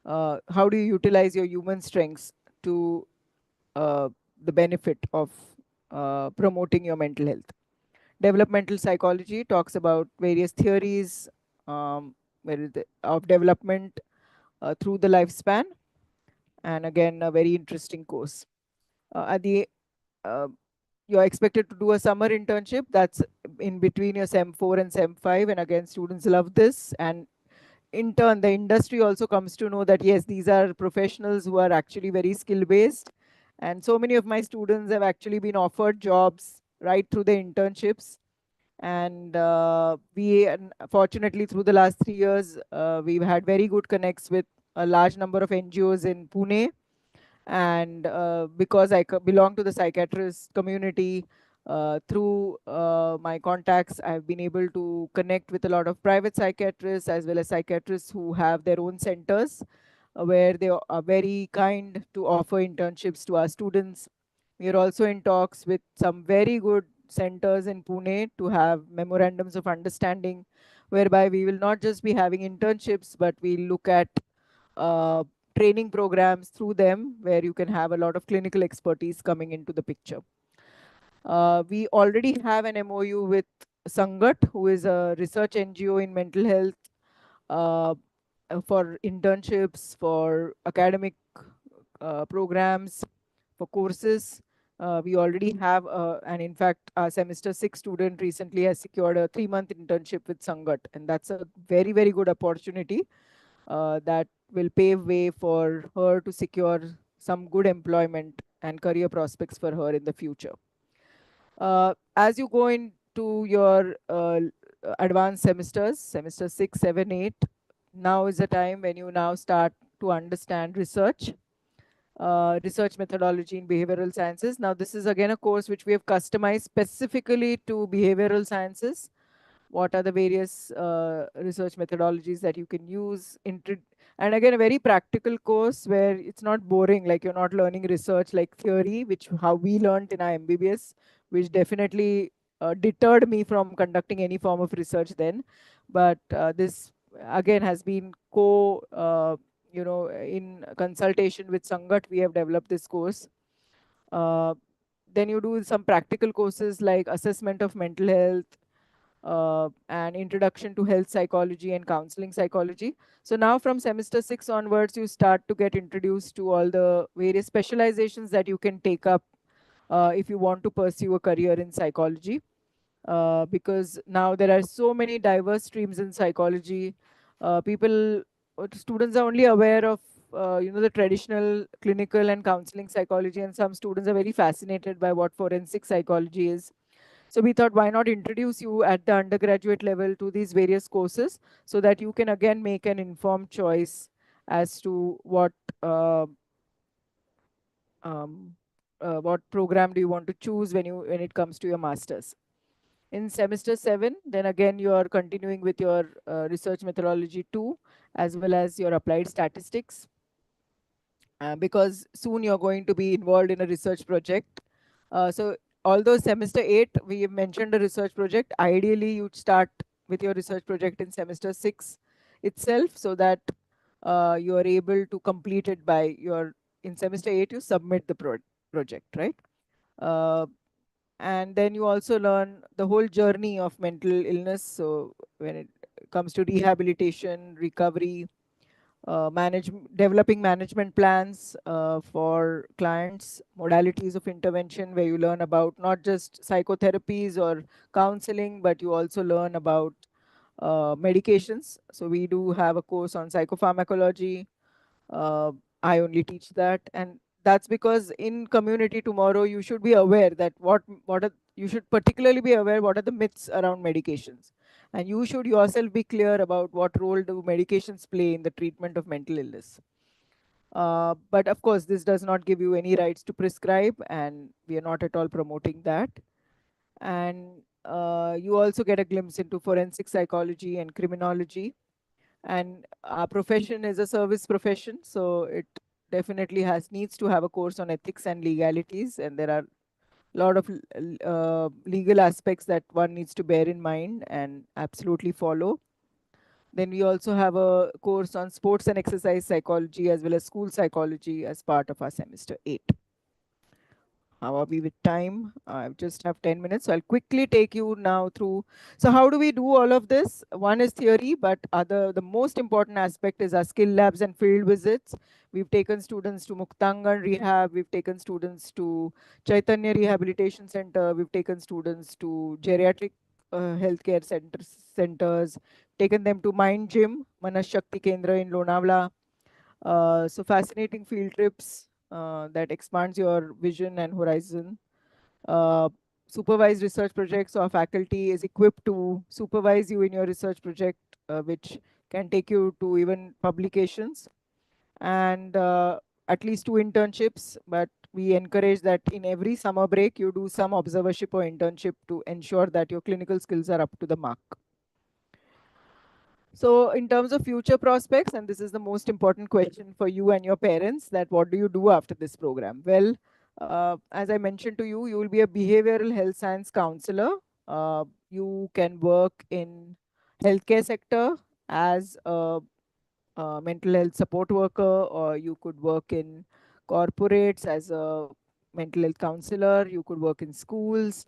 S1: how do you utilize your human strengths to uh, the benefit of promoting your mental health? Developmental psychology talks about various theories, of development through the lifespan, and again, a very interesting course. At the uh, You're expected to do a summer internship that's in between your sem 4 and sem 5, and again, students love this. And in turn, the industry also comes to know that yes, these are professionals who are actually very skill based, and so many of my students have actually been offered jobs right through the internships. And fortunately, through the last 3 years, we've had very good connects with a large number of NGOs in Pune. And because belong to the psychiatrist community, through my contacts, I've been able to connect with a lot of private psychiatrists as well as psychiatrists who have their own centers, where they are very kind to offer internships to our students. We are also in talks with some very good centers in Pune to have memorandums of understanding, whereby we will not just be having internships, but we look at uh, training programs through them, where you can have a lot of clinical expertise coming into the picture. We already have an MOU with Sangat, who is a research NGO in mental health, uh, for internships, for academic programs, for courses. We already have, and in fact, our semester 6 student recently has secured a 3-month internship with Sangat, and that's a very, very good opportunity that will pave way for her to secure some good employment and career prospects for her in the future. As you go into your advanced semesters, semester 6, 7, 8, now is the time when you now start to understand research, research methodology in behavioral sciences. Now, this is again a course which we have customized specifically to behavioral sciences. What are the various research methodologies that you can use, and again, a very practical course where it's not boring, like you're not learning research like theory, which how we learned in our MBBS, which definitely deterred me from conducting any form of research then. But this again has been in consultation with Sangat, we have developed this course. uh, then you do some practical courses like assessment of mental health, and introduction to health psychology and counseling psychology. So now from semester 6 onwards, you start to get introduced to all the various specializations that you can take up if you want to pursue a career in psychology. Because now there are so many diverse streams in psychology. Students are only aware of the traditional clinical and counseling psychology, and some students are very fascinated by what forensic psychology is. So we thought, why not introduce you at the undergraduate level to these various courses, so that you can again make an informed choice as to uh, um, what program do you want to choose when it comes to your masters. In semester 7, then again you are continuing with your research methodology 2, as well as your applied statistics, because soon you're going to be involved in a research project. So although semester 8, we have mentioned a research project, ideally you'd start with your research project in semester 6 itself, so that you are able to complete it by in semester 8, you submit the project, right? Uh, And then you also learn the whole journey of mental illness. So when it comes to rehabilitation, recovery, developing management plans for clients, modalities of intervention, where you learn about not just psychotherapies or counseling, but you also learn about medications. So we do have a course on psychopharmacology. uh, I only teach that, and that's because in community tomorrow you should be aware that you should particularly be aware what are the myths around medications, and you should yourself be clear about what role do medications play in the treatment of mental illness. But of course, this does not give you any rights to prescribe, and we are not at all promoting that. And you also get a glimpse into forensic psychology and criminology, and our profession is a service profession, so it definitely has needs to have a course on ethics and legalities, and there are a lot of legal aspects that one needs to bear in mind and absolutely follow. Then we also have a course on sports and exercise psychology as well as school psychology as part of our semester 8. How are we with time? I just have 10 minutes. So I'll quickly take you now through. So how do we do all of this? One is theory, but the most important aspect is our skill labs and field visits. We've taken students to Muktangan Rehab. We've taken students to Chaitanya Rehabilitation Center. We've taken students to geriatric healthcare centers, taken them to Mind Gym, Manas Shakti Kendra in Lonavala. So fascinating field trips that expands your vision and horizon. Uh, Supervised research projects, or faculty is equipped to supervise you in your research project, which can take you to even publications. And at least 2 internships, but we encourage that in every summer break you do some observership or internship to ensure that your clinical skills are up to the mark. So in terms of future prospects, and this is the most important question for you and your parents, that what do you do after this program? Well, as I mentioned to you, you will be a behavioral health science counselor. You can work in healthcare sector as a mental health support worker, or you could work in corporates as a mental health counselor. You could work in schools.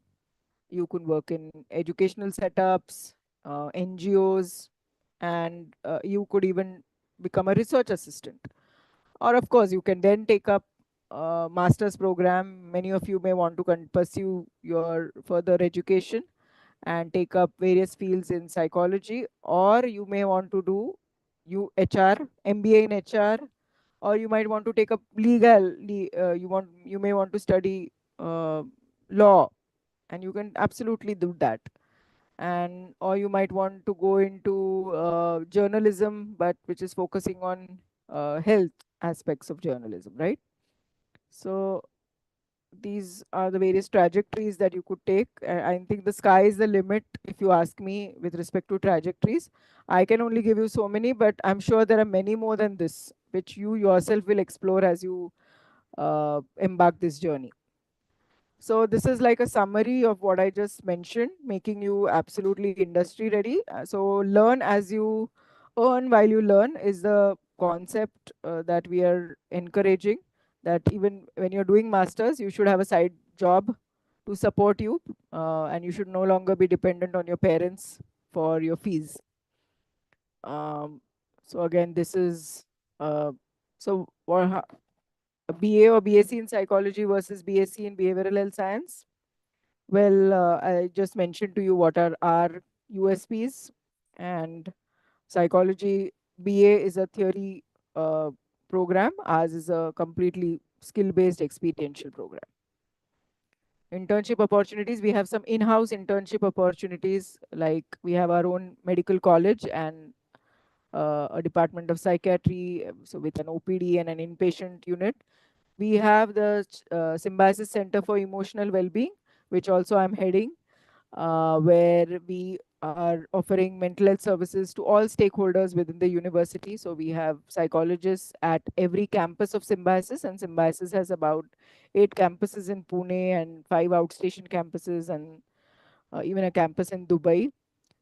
S1: You could work in educational setups, NGOs, and you could even become a research assistant. Or of course, you can then take up a master's program. Many of you may want to pursue your further education and take up various fields in psychology, or you may want to do HR, MBA in HR, or you might want to take up you may want to study law, and you can absolutely do that. And or you might want to go into journalism, but which is focusing on health aspects of journalism, right? So these are the various trajectories that you could take. I think the sky is the limit, if you ask me, with respect to trajectories. I can only give you so many, but I'm sure there are many more than this, which you yourself will explore as you embark this journey. So this is like a summary of what I just mentioned, making you absolutely industry ready. So learn as you earn while you learn is the concept that we are encouraging. That even when you're doing masters, you should have a side job to support you, and you should no longer be dependent on your parents for your fees. Um, so again, this is uh, so what, a BA or B.Sc in psychology versus B.Sc in behavioral health science. Well, I just mentioned to you what are our USPs, and psychology BA is a theory uh, program. Ours is a completely skill-based experiential program. Internship opportunities, we have some in-house internship opportunities, like we have our own medical college and a department of psychiatry, so with an OPD and an inpatient unit. We have the Symbiosis Center for Emotional Wellbeing, which also I'm heading, where we are offering mental health services to all stakeholders within the university. So we have psychologists at every campus of Symbiosis, and Symbiosis has about 8 campuses in Pune and 5 outstation campuses, and even a campus in Dubai.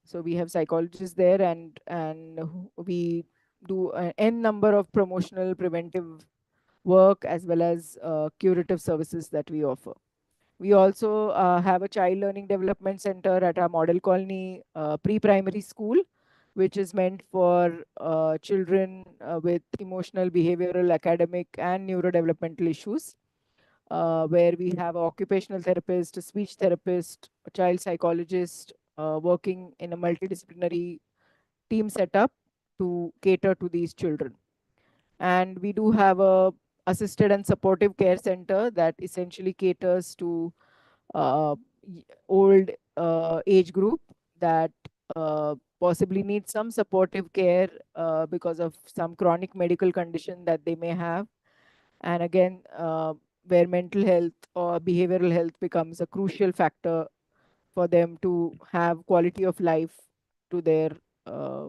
S1: So we have psychologists there, and we do an n number of promotional preventive work as well as curative services that we offer. We also have a child learning development center at our model colony pre-primary school, which is meant for children with emotional, behavioral, academic, and neurodevelopmental issues, where we have an occupational therapist, a speech therapist, a child psychologist working in a multidisciplinary team setup to cater to these children. And we do have a assisted and supportive care center that essentially caters to uh, old age group that possibly need some supportive care because of some chronic medical condition that they may have. And again, where mental health or behavioral health becomes a crucial factor for them to have quality of life to their uh,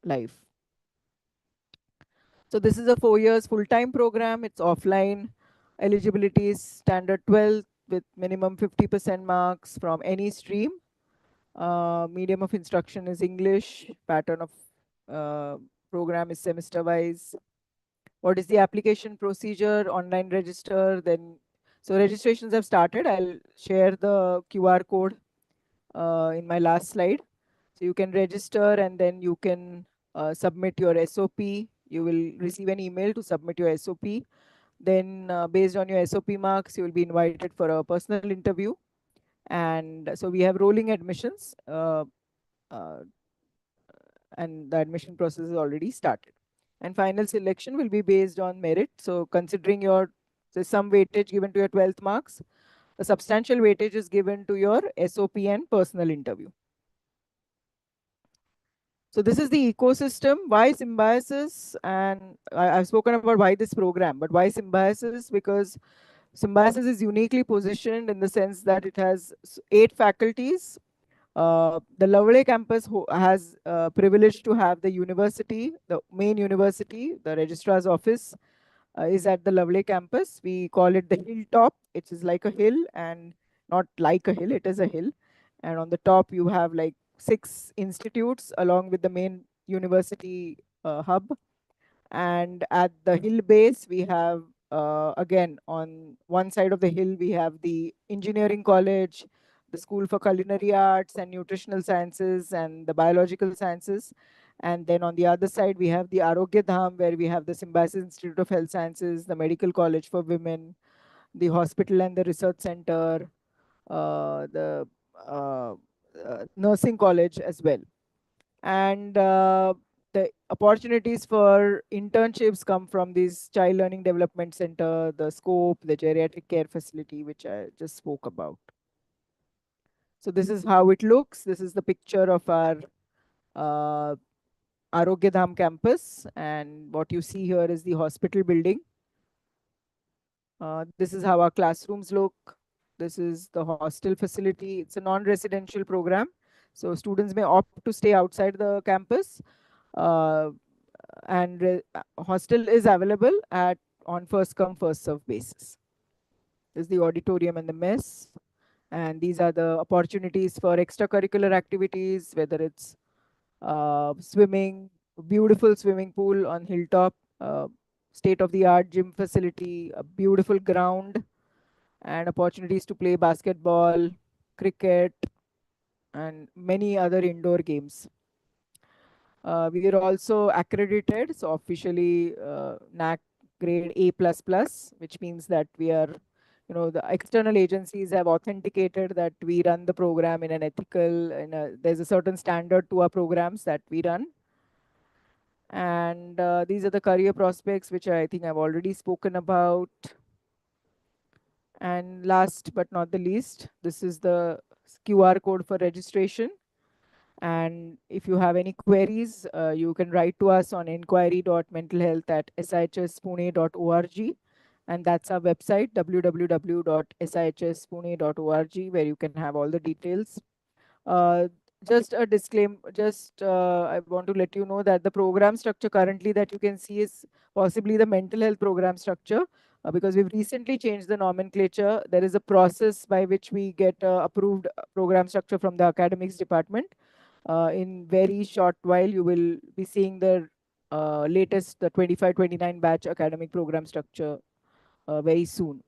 S1: life. So this is a 4 years full-time program. It's offline. Eligibility is standard 12 with minimum 50% marks from any stream. Medium of instruction is English. Pattern of uh, program is semester-wise. What is the application procedure? Online register. Then, so registrations have started. I'll share the QR code in my last slide. So you can register and then you can submit your SOP. You will receive an email to submit your SOP. Then based on your SOP marks, you will be invited for a personal interview. And so we have rolling admissions uh, and the admission process is already started. And final selection will be based on merit. So considering your, there's some weightage given to your 12th marks, a substantial weightage is given to your SOP and personal interview. So this is the ecosystem. Why symbiosis? And I've spoken about why this program, but why symbiosis? Because symbiosis is uniquely positioned in the sense that it has 8 faculties. The Lovely campus has privilege to have the university, the main university, the registrar's office is at the Lovely campus. We call it the hilltop. It is like a hill and not like a hill, it is a hill. And on the top, you have like 6 institutes along with the main university hub. And at the hill base, we have, again, on one side of the hill, we have the engineering college, the School for Culinary Arts and Nutritional Sciences and the Biological Sciences. And then on the other side, we have the Arogya Dham, where we have the Symbiosis Institute of Health Sciences, the Medical College for Women, the hospital and the research center, the nursing college as well. And the opportunities for internships come from this child learning development center, the scope, the geriatric care facility, which I just spoke about. So this is how it looks. This is the picture of our uh, Arogyadham campus. And what you see here is the hospital building. This is how our classrooms look. This is the hostel facility. It's a non-residential program. So students may opt to stay outside the campus. Uh, and hostel is available at on first come first serve basis. This is the auditorium and the mess. And these are the opportunities for extracurricular activities, whether it's swimming, beautiful swimming pool on hilltop, uh, state of the art gym facility, a beautiful ground, and opportunities to play basketball, cricket, and many other indoor games. We are also accredited, so officially NAC grade A++, which means that we are, the external agencies have authenticated that we run the program in an ethical, there's a certain standard to our programs that we run. And these are the career prospects, which I think I've already spoken about. And last but not the least, this is the QR code for registration. And if you have any queries, you can write to us on inquiry.mentalhealth@shspune.org. And that's our website, www.shspune.org, where you can have all the details. Uh, just a disclaimer, I want to let you know that the program structure currently that you can see is possibly the mental health program structure, because we've recently changed the nomenclature. There is a process by which we get approved program structure from the academics department. In very short while, you will be seeing the latest, the 25-29 batch academic program structure very soon.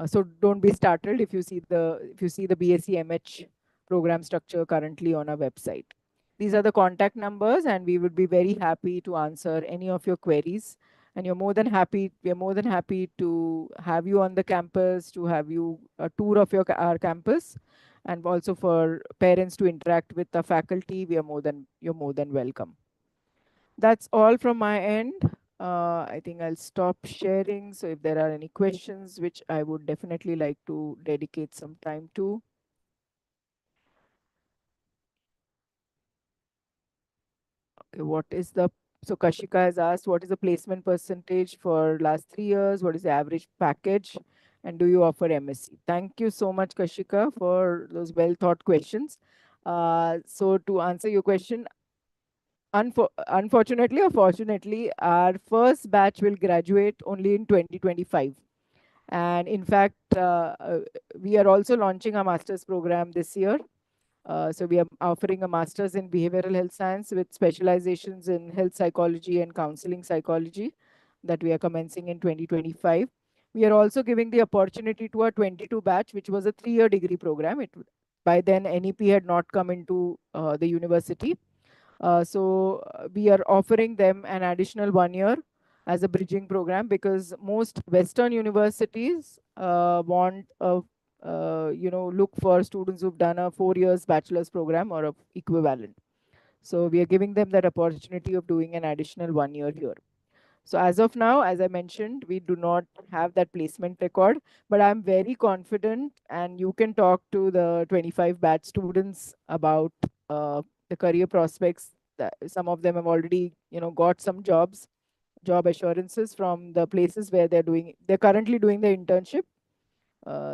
S1: So don't be startled if you see the B.Sc MH program structure currently on our website. These are the contact numbers, and we would be very happy to answer any of your queries. And we're more than happy to have you on the campus, to have you a tour of our campus, and also for parents to interact with the faculty. You're more than welcome. That's all from my end. I think I'll stop sharing. So if there are any questions, which I would definitely like to dedicate some time to. Okay, so Kashika has asked, what is the placement percentage for last 3 years? What is the average package? And do you offer MSc? Thank you so much, Kashika, for those well thought questions. So to answer your question, unfortunately or fortunately, our first batch will graduate only in 2025. And in fact, we are also launching a master's program this year. So we are offering a master's in behavioral health science with specializations in health psychology and counseling psychology that we are commencing in 2025. We are also giving the opportunity to our 22 batch, which was a 3-year degree program. By then, NEP had not come into the university. We are offering them an additional 1 year as a bridging program, because most Western universities want look for students who've done a 4 years bachelor's program or a equivalent. So we are giving them that opportunity of doing an additional 1 year here. So as of now, as I mentioned, we do not have that placement record, but I'm very confident, and you can talk to the 25 batch students about the career prospects. That some of them have already, got some job assurances from the places where they're currently doing the internship.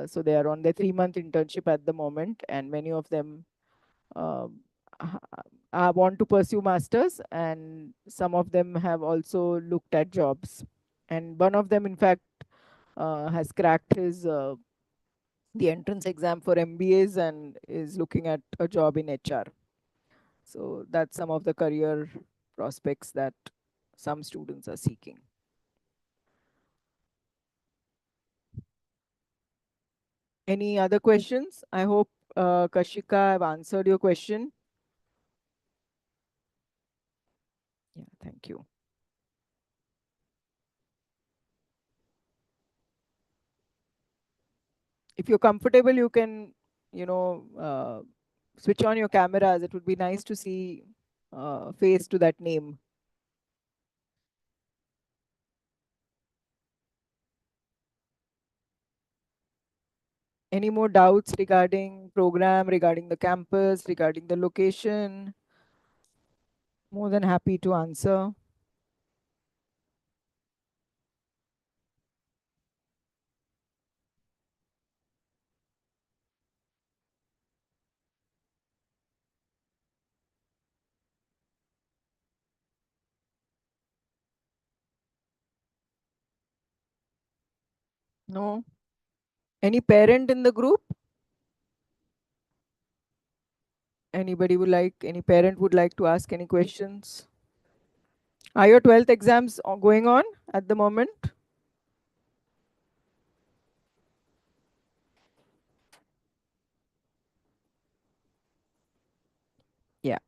S1: So they are on their 3-month internship at the moment, and many of them um, want to pursue masters, and some of them have also looked at jobs. And one of them, in fact, has cracked his the entrance exam for MBAs and is looking at a job in HR. So that's some of the career prospects that some students are seeking. Any other questions? I hope, Kashika, I've answered your question. Yeah, thank you. If you're comfortable, you can, switch on your cameras. It would be nice to see face to that name. Any more doubts regarding program, regarding the campus, regarding the location? More than happy to answer. No? Any parent in the group? Any parent would like to ask any questions? Are your 12th exams going on at the moment? Yeah.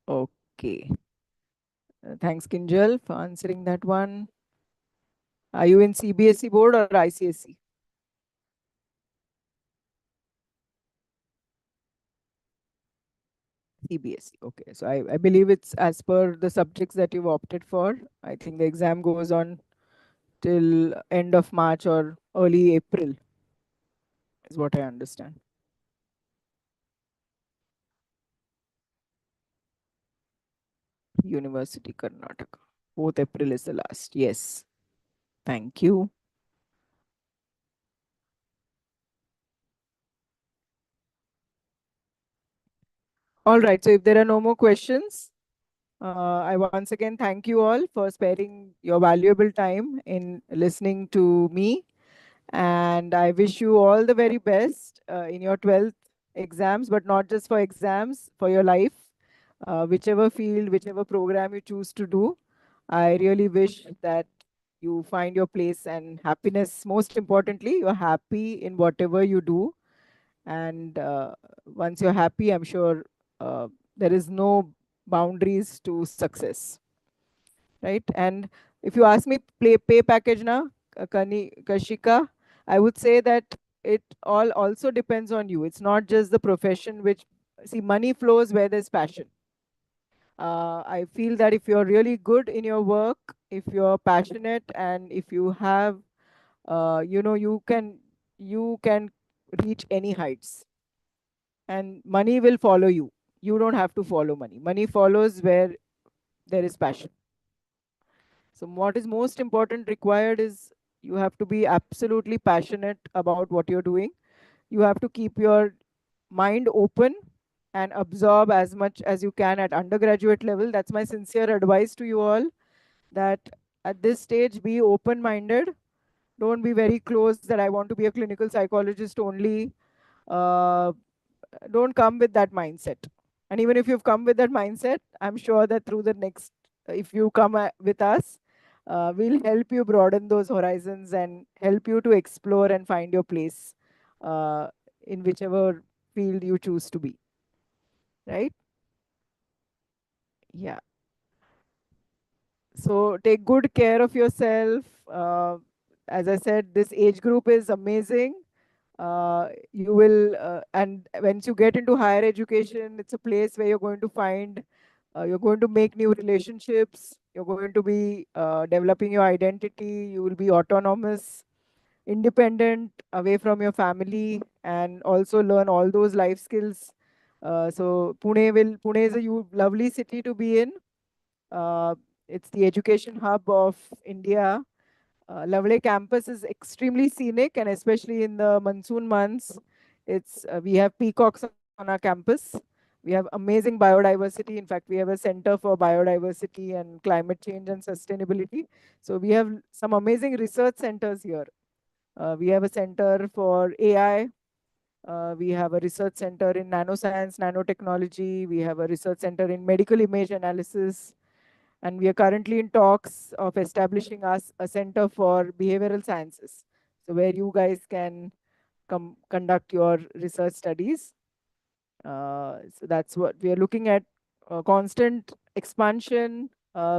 S1: Okay. Thanks, Kinjal, for answering that one. Are you in CBSE board or ICSE? CBSE. Okay. So I believe it's as per the subjects that you've opted for. I think the exam goes on till end of March or early April, is what I understand. University Karnataka. 4th April is the last. Yes. Thank you. All right. So if there are no more questions, I once again thank you all for sparing your valuable time in listening to me. And I wish you all the very best in your 12th exams, but not just for exams, for your life. Whichever field, whichever program you choose to do, I really wish that you find your place and happiness. Most importantly, you're happy in whatever you do. And once you're happy, I'm sure there is no boundaries to success, right? And if you ask me pay package now, Kashika, I would say that it all also depends on you. It's not just the profession which, see, money flows where there's passion. I feel that if you're really good in your work, if you're passionate, and if you have, you can reach any heights, and money will follow you. You don't have to follow money. Money follows where there is passion. So what is most important required is you have to be absolutely passionate about what you're doing. You have to keep your mind open and absorb as much as you can at undergraduate level. That's my sincere advice to you all, that at this stage be open minded. Don't be very close that I want to be a clinical psychologist only. uh, don't come with that mindset. And even if you've come with that mindset, I'm sure that through the next, if you come with us, we'll help you broaden those horizons and help you to explore and find your place uh, in whichever field you choose to be, right? Yeah. So take good care of yourself. As I said, this age group is amazing. You will, and once you get into higher education, it's a place where you're going to find, you're going to make new relationships, you're going to be developing your identity, you will be autonomous, independent, away from your family, and also learn all those life skills. Pune is a lovely city to be in. Uh, it's the education hub of India. Lovely campus is extremely scenic, and especially in the monsoon months, it's we have peacocks on our campus. We have amazing biodiversity. In fact, we have a center for biodiversity and climate change and sustainability. So we have some amazing research centers here. We have a center for AI. We have a research center in nanoscience, nanotechnology. We have a research center in medical image analysis, and we are currently in talks of establishing us a center for behavioral sciences, so where you guys can come conduct your research studies. So that's what we are looking at, constant expansion,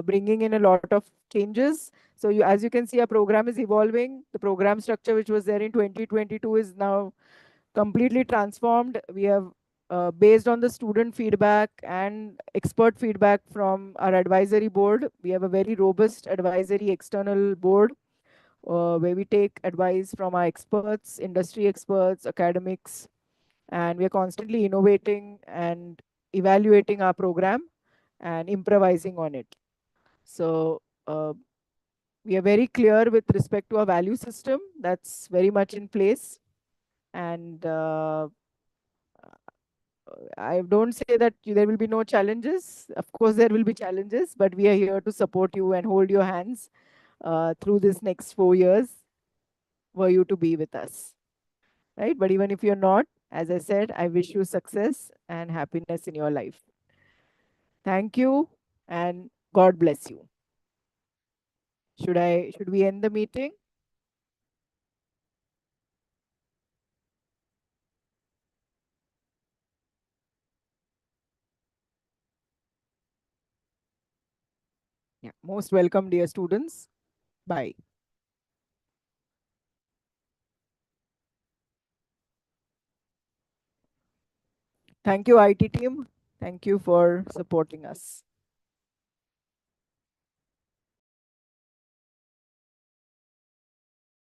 S1: bringing in a lot of changes. So as you can see, our program is evolving. The program structure which was there in 2022 is now completely transformed. We have, based on the student feedback and expert feedback from our advisory board, we have a very robust advisory external board where we take advice from our experts, industry experts, academics, and we are constantly innovating and evaluating our program and improvising on it. So we are very clear with respect to our value system. That's very much in place. And I don't say that there will be no challenges. Of course, there will be challenges, but we are here to support you and hold your hands through this next 4 years for you to be with us, right? But even if you're not, as I said, I wish you success and happiness in your life. Thank you, and God bless you. Should we end the meeting? Yeah. Most welcome, dear students. Bye. Thank you, IT team. Thank you for supporting us.